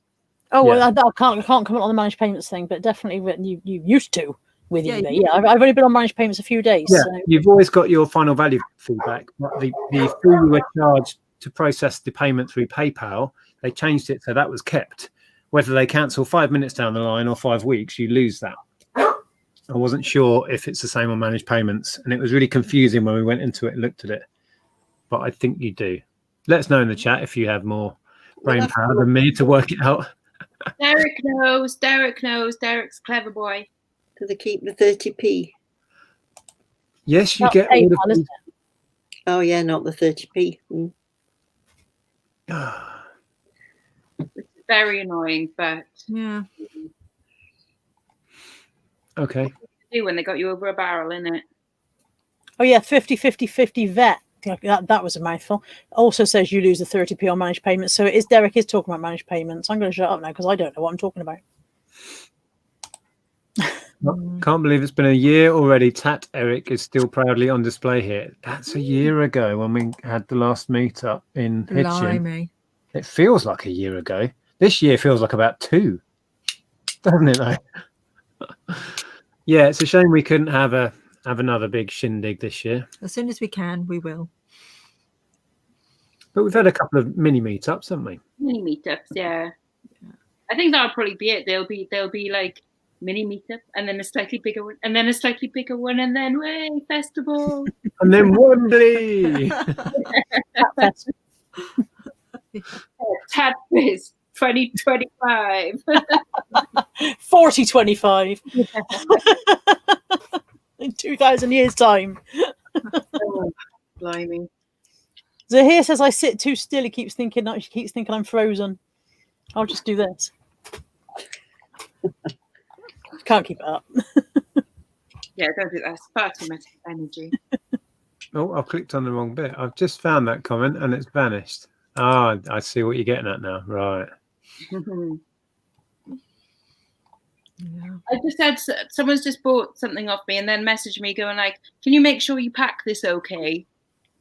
Oh, yeah. Well, I can't comment on the managed payments thing, but definitely you used to with eBay. Yeah, I've only been on managed payments a few days. Yeah, so. You've always got your final value feedback. But the fee you were charged to process the payment through PayPal, they changed it so that was kept. Whether they cancel 5 minutes down the line or 5 weeks, you lose that. I wasn't sure if it's the same on managed payments, and it was really confusing when we went into it and looked at it. But I think you do. Let us know in the chat if you have more brain power than me to work it out. Derek knows. Derek's a clever boy. Do they keep the 30p? Yes, you That's get all PayPal, isn't it? Oh yeah, not the 30p. It's very annoying, but Yeah. Okay. do when they got you over a barrel, innit? Oh yeah, 50/50/50 vet. That was a mouthful. Also says you lose the 30p on managed payments. So Derek is talking about managed payments. I'm going to shut up now because I don't know what I'm talking about. Can't believe it's been a year already. Tat Eric is still proudly on display here. That's a year ago when we had the last meetup in Hitchin. Blimey. It feels like a year ago. This year feels like about 2, doesn't it though? Yeah, it's a shame we couldn't have another big shindig this year. As soon as we can, we will. But we've had a couple of mini meetups, haven't we? Mini meetups, yeah. I think that'll probably be it. They'll be like mini meetup, and then a slightly bigger one, and then a slightly bigger one, and then festival, and then Wembley. Tad quiz. 2025. 4025 in 2,000 years' time. Oh, blimey. Zahir says I sit too still. He keeps thinking I'm frozen. I'll just do this. Can't keep it up. Yeah, don't do that. It's far too much energy. Oh, I've clicked on the wrong bit. I've just found that comment and it's vanished. Ah, I see what you're getting at now. Right. Yeah. I just had someone's just bought something off me and then messaged me going like, "Can you make sure you pack this okay?"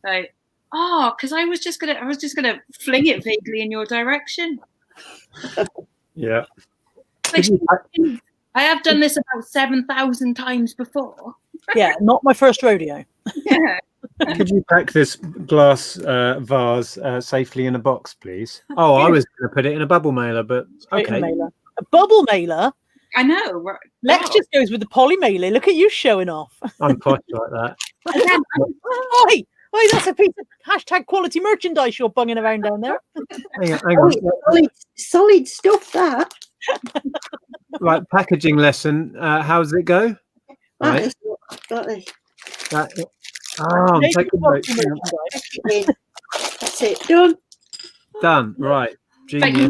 Like, because I was just gonna fling it vaguely in your direction. Yeah. Like, I have done this about 7,000 times before. Yeah, not my first rodeo. Yeah. Could you pack this glass vase safely in a box, please? Oh, I was going to put it in a bubble mailer, but Straight in okay. a mailer. A bubble mailer. I know. Right? Lex just goes with the poly mailer. Look at you showing off. I'm posh like that. Oi, that's a piece of hashtag quality merchandise you're bunging around down there. Hang on. Solid stuff, that. Right, packaging lesson. How does it go? Right. I'm taking notes. That's it. Done. Done. Right. Genius.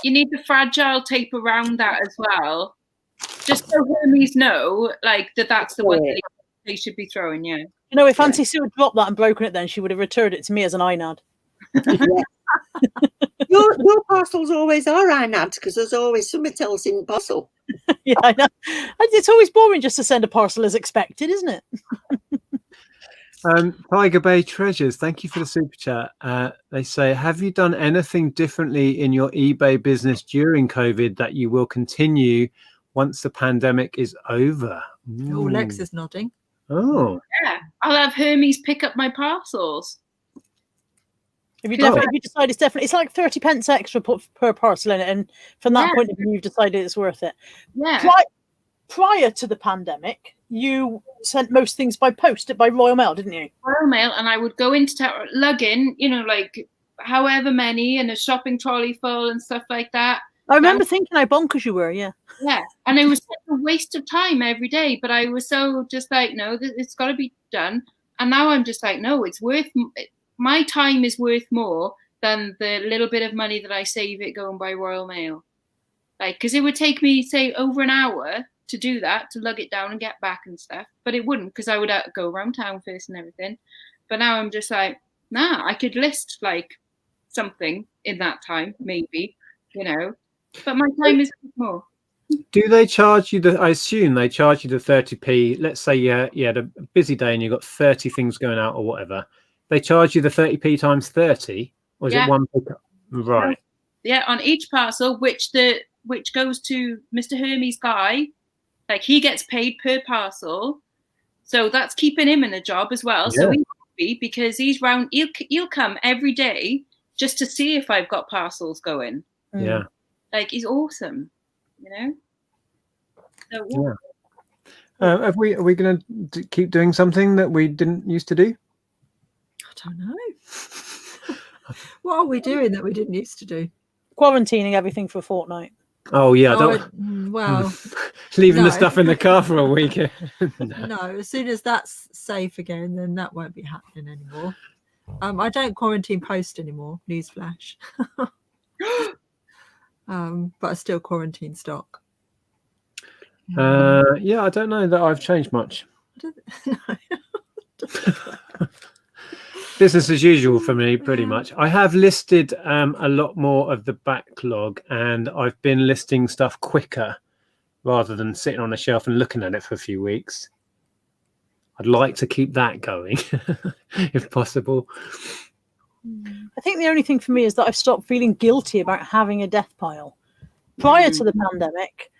You need the fragile tape around that as well, just so Hermes know, like that's the one that they should be throwing. Yeah. You know, if Auntie Sue had dropped that and broken it, then she would have returned it to me as an INAD. Your parcels always are INADs because there's always something else in parcel. Yeah, I know. It's always boring just to send a parcel as expected, isn't it? Tiger Bay Treasures, thank you for the super chat. They say, have you done anything differently in your eBay business during COVID that you will continue once the pandemic is over? Oh, Lex is nodding. Oh, yeah. I'll have Hermes pick up my parcels. If you decide it's like 30 pence extra per parcel in it, and from that point of view, you've decided it's worth it. Yeah. Prior to the pandemic, you sent most things by post, by Royal Mail, didn't you? Royal Mail, and I would go into town, lug in, like however many, and a shopping trolley full and stuff like that. I remember thinking how bonkers you were, yeah. Yeah, and it was such a waste of time every day, but I was so just like, no, it's got to be done. And now I'm just like, no, it's worth, my time is worth more than the little bit of money that I save it going by Royal Mail. Like, because it would take me, say, over an hour to do that, to lug it down and get back and stuff. But it wouldn't, because I would go around town first and everything. But now I'm just like, nah, I could list like something in that time, maybe, but my time is more. do they charge you I assume they charge you the 30p. Let's say you had a busy day and you've got 30 things going out or whatever. They charge you the 30p times 30, or is it one pickup? Right. Yeah, on each parcel, which goes to Mr. Hermes guy. Like, he gets paid per parcel, so that's keeping him in a job as well. Yeah. So he's happy because he's round. He'll come every day just to see if I've got parcels going. Yeah, like, he's awesome, So, yeah. Are we going to keep doing something that we didn't used to do? I don't know. What are we doing that we didn't used to do? Quarantining everything for a fortnight. Oh yeah, well, leaving the stuff in the car for a week. No, as soon as that's safe again, then that won't be happening anymore. I don't quarantine post anymore. Newsflash. But I still quarantine stock. Yeah, I don't know that I've changed much. Business as usual for me, pretty much. I have listed a lot more of the backlog, and I've been listing stuff quicker rather than sitting on a shelf and looking at it for a few weeks. I'd like to keep that going if possible. I think the only thing for me is that I've stopped feeling guilty about having a death pile. Prior to the pandemic,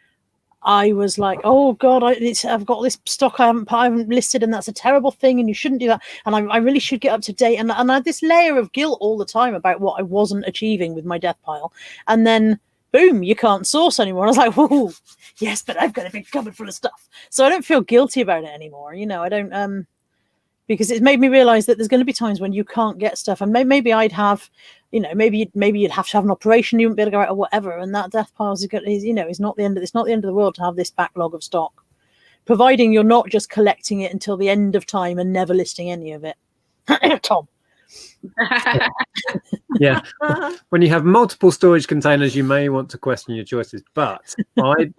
I was like, oh God, I've got this stock I haven't listed, and that's a terrible thing, and you shouldn't do that. And I really should get up to date. And I had this layer of guilt all the time about what I wasn't achieving with my death pile. And then, boom, you can't source anymore. And I was like, whoa, yes, but I've got a big cupboard full of stuff. So I don't feel guilty about it anymore. I don't, because it's made me realize that there's going to be times when you can't get stuff. And maybe I'd have you know, maybe you'd have to have an operation, you wouldn't be able to go out or whatever, and that death pile is not the end of the world to have this backlog of stock, providing you're not just collecting it until the end of time and never listing any of it. Tom. Yeah, when you have multiple storage containers, you may want to question your choices, but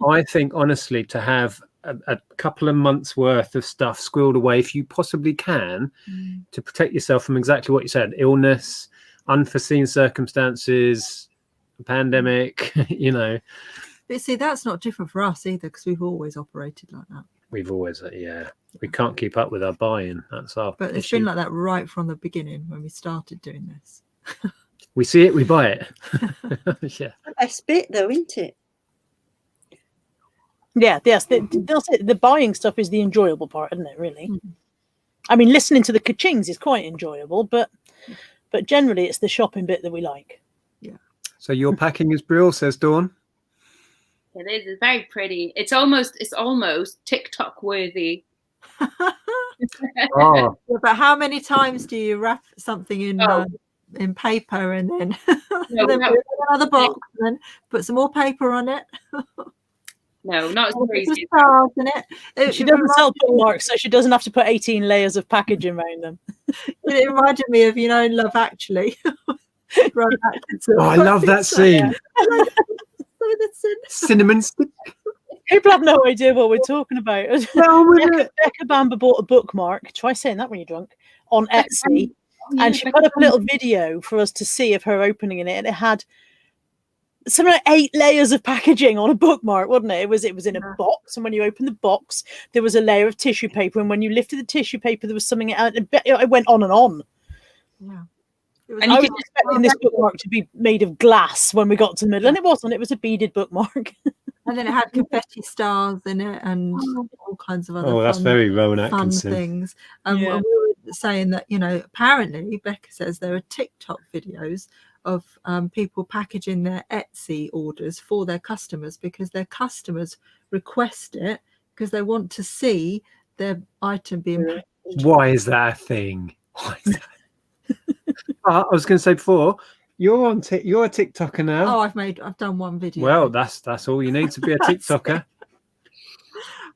I think honestly, to have a couple of months worth of stuff squirreled away, if you possibly can, to protect yourself from exactly what you said: illness, unforeseen circumstances, pandemic, you know. But see, that's not different for us either, because we've always operated like that. We've always, we can't keep up with our buying. That's our But it's issue. been like that right from the beginning when we started doing this. We see it, we buy it. Yeah. The best bit, though, isn't it? Yeah, yes. The buying stuff is the enjoyable part, isn't it? Really. I mean, listening to the ka-chings is quite enjoyable, but generally it's the shopping bit that we like. Yeah. So your packing is brilliant, says Dawn. It is. It's very pretty. It's almost TikTok worthy. Oh, Yeah, but how many times do you wrap something in paper and then, then put it in another box and then put some more paper on it? No, not as crazy. Stars in it. She doesn't sell bookmarks, so she doesn't have to put 18 layers of packaging around them. It reminded me of, in Love Actually. I love that scene. Cinnamon stick. People have no idea what we're talking about. Becca Bamber bought a bookmark. Try saying that when you're drunk. On Etsy, and she put up a little video for us to see of her opening it, and it had something like 8 layers of packaging on a bookmark, wasn't it? It was in a box, and when you open the box, there was a layer of tissue paper, and when you lifted the tissue paper, there was something out. It went on and on. Yeah. And I was expecting this bookmark to be made of glass when we got to the middle, and it wasn't. It was a beaded bookmark. And then it had confetti stars in it and all kinds of other that's very Rowan fun Atkinson things. And we were saying that, apparently Becca says there are TikTok videos of people packaging their Etsy orders for their customers because their customers request it because they want to see their item being packaged. Why is that a thing? Why is that? I was going to say before, you're a TikToker now. Oh, I've done one video. Well, that's all you need to be a TikToker.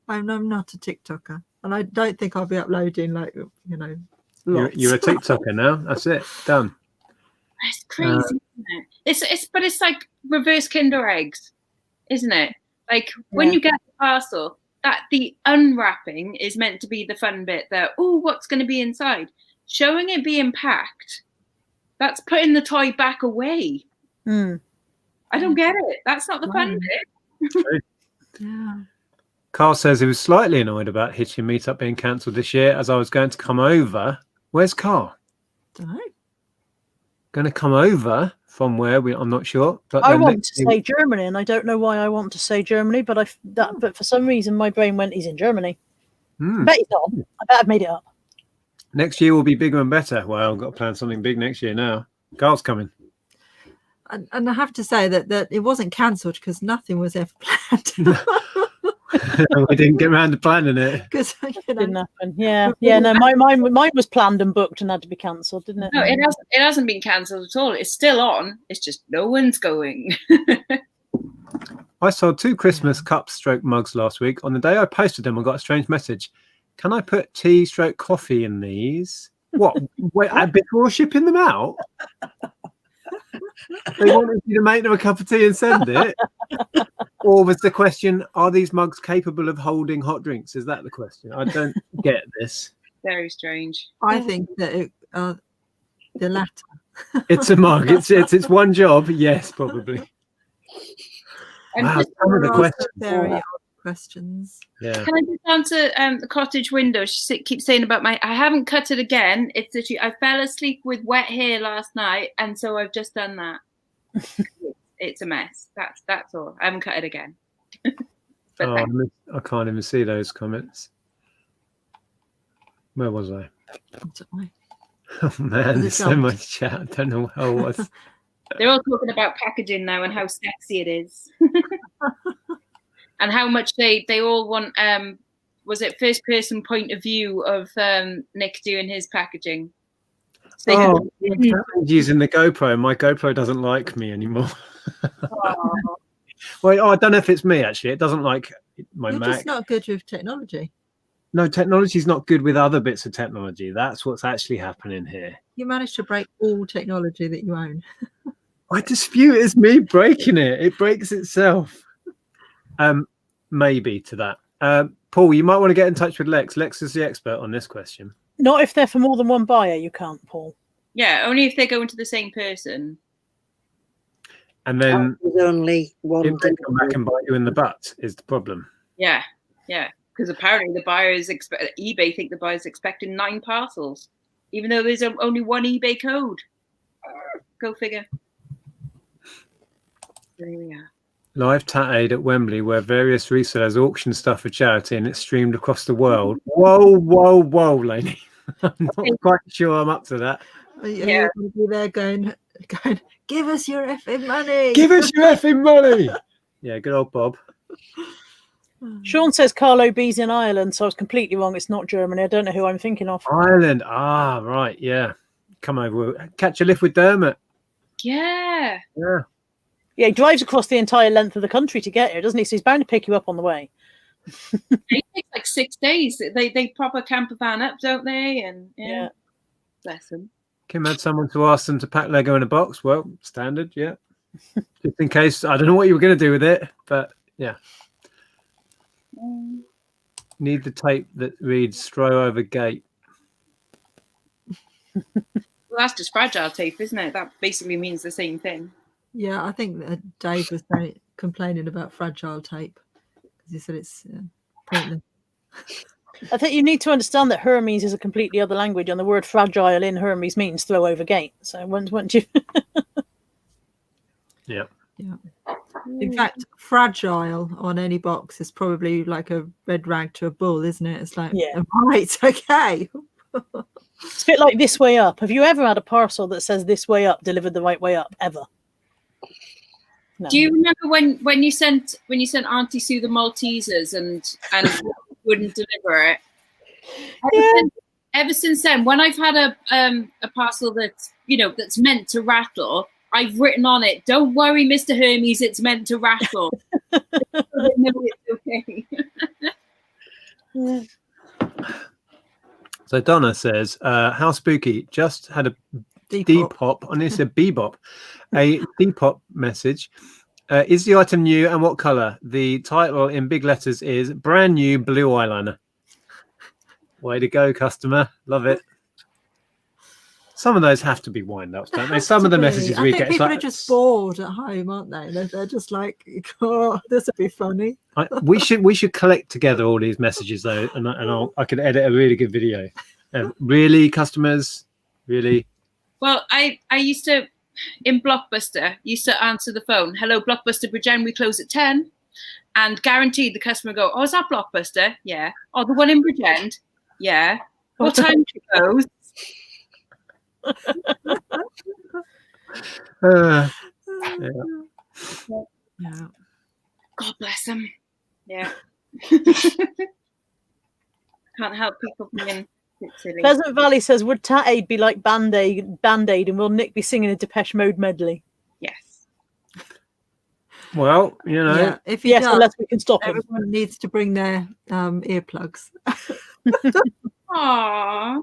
I'm not a TikToker, and I don't think I'll be uploading lots. You're a TikToker now. That's it. Done. It's crazy, isn't it? It's like reverse Kinder eggs, isn't it? Like when you get the parcel, that the unwrapping is meant to be the fun bit. That what's going to be inside? Showing it being packed. That's putting the toy back away. I don't get it. That's not the fun bit. Yeah. Carl says he was slightly annoyed about Hitchin Meetup being cancelled this year as I was going to come over. Where's Carl? Don't know. Going to come over from where? I'm not sure. But I want to say Germany, and I don't know why I want to say Germany, but for some reason my brain went, he's in Germany. I bet he's not. I bet I've made it up. Next year will be bigger and better. Well, I've got to plan something big next year now. Carl's coming. And I have to say that it wasn't cancelled because nothing was ever planned. We didn't get around to planning it. Because didn't happen. Yeah. No, mine was planned and booked and had to be cancelled, didn't it? No, it hasn't been cancelled at all. It's still on. It's just no one's going. I sold 2 Christmas cup / mugs last week. On the day I posted them, I got a strange message. Can I put tea / coffee in these? What? Wait, before shipping them out? They wanted you to make them a cup of tea and send it? Or was the question, are these mugs capable of holding hot drinks? Is that the question? I don't get this. Very strange. I think that the latter. It's a mug. It's one job. Yes, probably. And wow, some of the questions. Very odd questions. Yeah. Can I just answer the cottage window? She keeps saying about I haven't cut it again. It's literally I fell asleep with wet hair last night, and so I've just done that. It's a mess. That's all. I haven't cut it again. I can't even see those comments. Where was I? Oh man, there's so much chat. I don't know how it was. They're all talking about packaging now and how sexy it is. And how much they all want was it first person point of view of Nick doing his packaging? Oh, I'm using the GoPro. My GoPro doesn't like me anymore. Well, I don't know if it's me actually. It doesn't like my You're Mac. just not good with technology. No, technology's not good with other bits of technology. That's what's actually happening here. You managed to break all technology that you own. I dispute it's me breaking it. It breaks itself. Maybe to that. Paul, you might want to get in touch with Lex. Lex is the expert on this question. Not if they're for more than one buyer, you can't, Paul. Yeah, only if they go into the same person. And then There's only one. if they come back and bite you in the butt is the problem. Yeah, yeah. Because apparently the buyers eBay think the buyer's expecting 9 parcels, even though there's only one eBay code. Go figure. There we are. Live Tat Aid at Wembley, where various resellers auction stuff for charity and it's streamed across the world. Whoa, whoa, whoa, Lainey. I'm not quite sure I'm up to that. You're going to be there going, give us your effing money. Give us your effing money. Yeah, good old Bob. Sean says Carlo B's in Ireland, so I was completely wrong. It's not Germany. I don't know who I'm thinking of. Ireland. Ah, right. Yeah. Come over. Catch a lift with Dermot. Yeah. Yeah. Yeah, he drives across the entire length of the country to get here, doesn't he? So he's bound to pick you up on the way. It takes like 6 days. They proper camper van up, don't they? And Yeah. Bless them. Kim had someone to ask them to pack Lego in a box. Well, standard, yeah. Just in case. I don't know what you were going to do with it, but yeah. Need the tape that reads "Strow over gate." Well, that's just fragile tape, isn't it? That basically means the same thing. Yeah, I think that Dave was complaining about fragile tape because he said it's pointless. I think you need to understand that Hermes is a completely other language, and the word fragile in Hermes means throw over gate. So once you... Yeah. In fact, fragile on any box is probably like a red rag to a bull, isn't it? It's like, right, okay. It's a bit like this way up. Have you ever had a parcel that says this way up, delivered the right way up, ever? No. Do you remember when you sent Auntie Sue the Maltesers and wouldn't deliver it? Ever since then, when I've had a parcel that's meant to rattle, I've written on it, "Don't worry, Mr. Hermes, it's meant to rattle." So they know it's okay. So Donna says, "How spooky! Just had a Depop, and it's a bebop, a Depop message. Is the item new and what color? The title in big letters is brand new blue eyeliner. Way to go, customer! Love it." Some of those have to be wind-ups, don't they? Some of the messages we get, people are just bored at home, aren't they? They're just like, "Oh, this would be funny." We should collect together all these messages though, and I could edit a really good video. Really, customers, really. Well, I used to, in Blockbuster, used to answer the phone. "Hello, Blockbuster Bridgend, we close at 10. And guaranteed the customer go, "Oh, is that Blockbuster? Yeah. Oh, the one in Bridgend? Yeah. What time do you close?" Yeah. God bless them. Yeah. Can't help people being silly. Pleasant Valley says, would Tat Aid be like Band-Aid and will Nick be singing a Depeche Mode medley? Yes. Well, if he does, unless we can stop him. Everyone needs to bring their earplugs. Aww.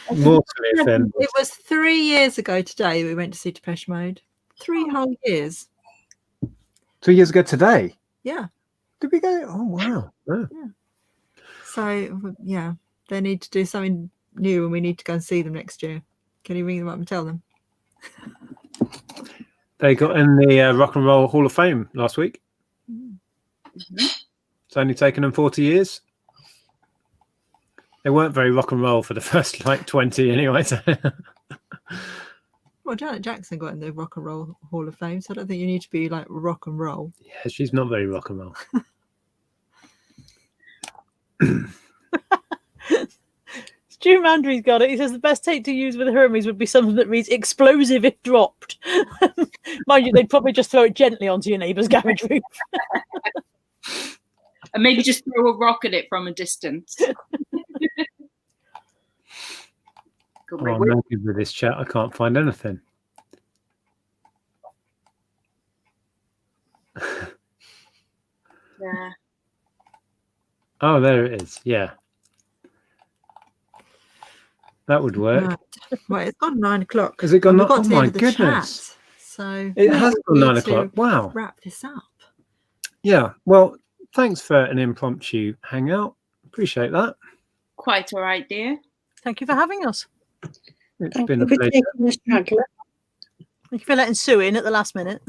Mortally offended. It was 3 years ago today we went to see Depeche Mode. 3 whole years. 2 years ago today? Yeah. Did we go? Oh, wow. Oh. Yeah. So, yeah, they need to do something new and we need to go and see them next year. Can you ring them up and tell them? They got in the Rock and Roll Hall of Fame last week. Mm-hmm. It's only taken them 40 years. They weren't very rock and roll for the first 20 anyway. So. Well, Janet Jackson got in the Rock and Roll Hall of Fame, so I don't think you need to be like rock and roll. Yeah, she's not very rock and roll. Stu Mandry's got it. He says the best tape to use with Hermes would be something that reads "explosive if dropped." Mind you, they'd probably just throw it gently onto your neighbour's garage roof. And maybe just throw a rock at it from a distance. Good Oh, I'm no good with this chat. I can't find anything. Yeah. Oh, there it is. Yeah. That would work. Right. Well, it's gone 9 o'clock. Has it gone? And we've got Oh to the my end of the goodness. chat, so It has we gone need 9 to o'clock. Wow. Wrap this up. Yeah. Well, thanks for an impromptu hangout. Appreciate that. Quite all right, dear. Thank you for having us. It's Thank been you a for pleasure. taking the straggler. Thank you for letting Sue in at the last minute.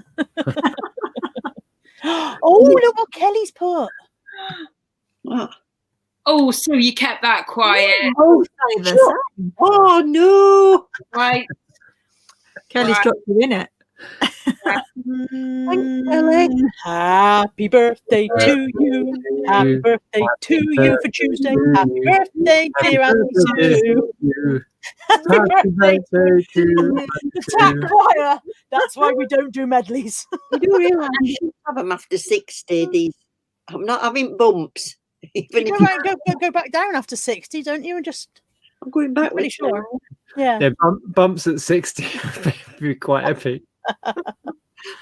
Oh, look what Kelly's put. What? Oh, so you kept that quiet. Oh, Say the sure. same. Oh no! Right. Kelly's Right. dropped you in it. Kelly. Happy birthday to you. Happy birthday to you for Tuesday. Happy birthday, dear Auntie Sue. Happy birthday to you. the tap choir. That's why we don't do medleys. You do realise you should have them after 60. These, I'm not having bumps. Even You if go, right, go back down after 60, don't you? And just, I'm going back pretty with sure. Yeah. Yeah, bumps at 60 would be quite epic.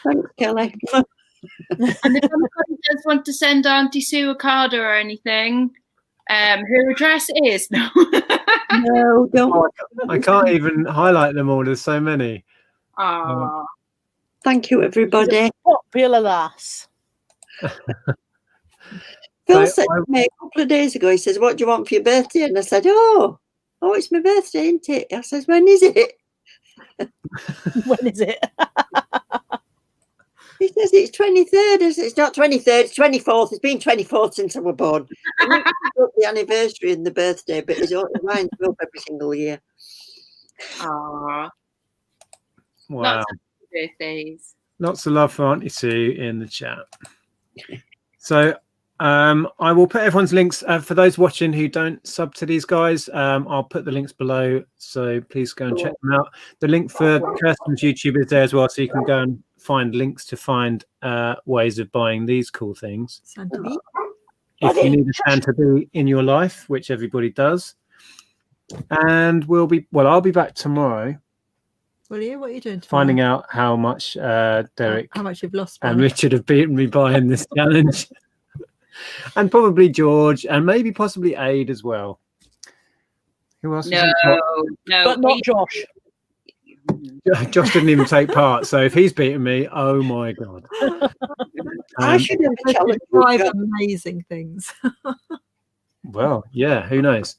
Thanks, Kelly. And if anybody does want to send Auntie Sue a card or anything, her address is no. No, don't. I can't even highlight them all. There's so many. Aww. Thank you, everybody. Popular lass. Phil said to me a couple of days ago, he says, "What do you want for your birthday?" And I said, Oh, it's my birthday, isn't it? I says, "When is it?" When is it? He says, "It's 23rd. I said, "It's not 23rd, it's 24th. It's been 24th since I was born." I need to put the anniversary and the birthday, but it reminds me up every single year. Aww. Wow. Lots of birthdays. Lots of love for Auntie Sue in the chat. So I will put everyone's links for those watching who don't sub to these guys. I'll put the links below, so please go and check them out. The link for Kirsten's YouTube is there as well, so you can go and find links to find ways of buying these cool things. Santa Bee. If you need a Santa Bee in your life, which everybody does. And I'll be back tomorrow. Will you? What are you doing? Finding out how much Derek how much you've lost and Richard have beaten me by in this challenge. And probably George and maybe possibly Aid as well. Who else? No, But not Josh. Josh didn't even take part, so if he's beaten me, oh my god. I should have a challenge. 5 amazing things. Well, yeah, who knows?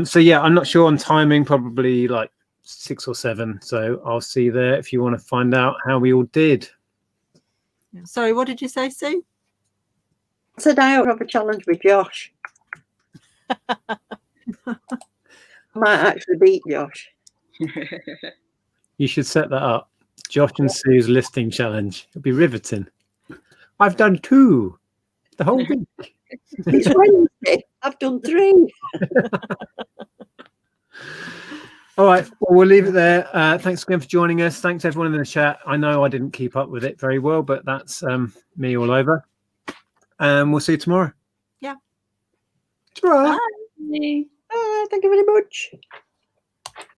So yeah, I'm not sure on timing, probably like 6 or 7. So I'll see you there if you want to find out how we all did. Sorry, what did you say, Sue? I said I ought to have a challenge with Josh. I might actually beat Josh. You should set that up. Josh and Sue's listing challenge. It'll be riveting. I've done 2 the whole week. It's Wednesday. I've done 3. All right, well, we'll leave it there. Thanks again for joining us. Thanks everyone in the chat. I know I didn't keep up with it very well, but that's me all over. And we'll see you tomorrow. Yeah. Ta-ra. Bye. Thank you very much.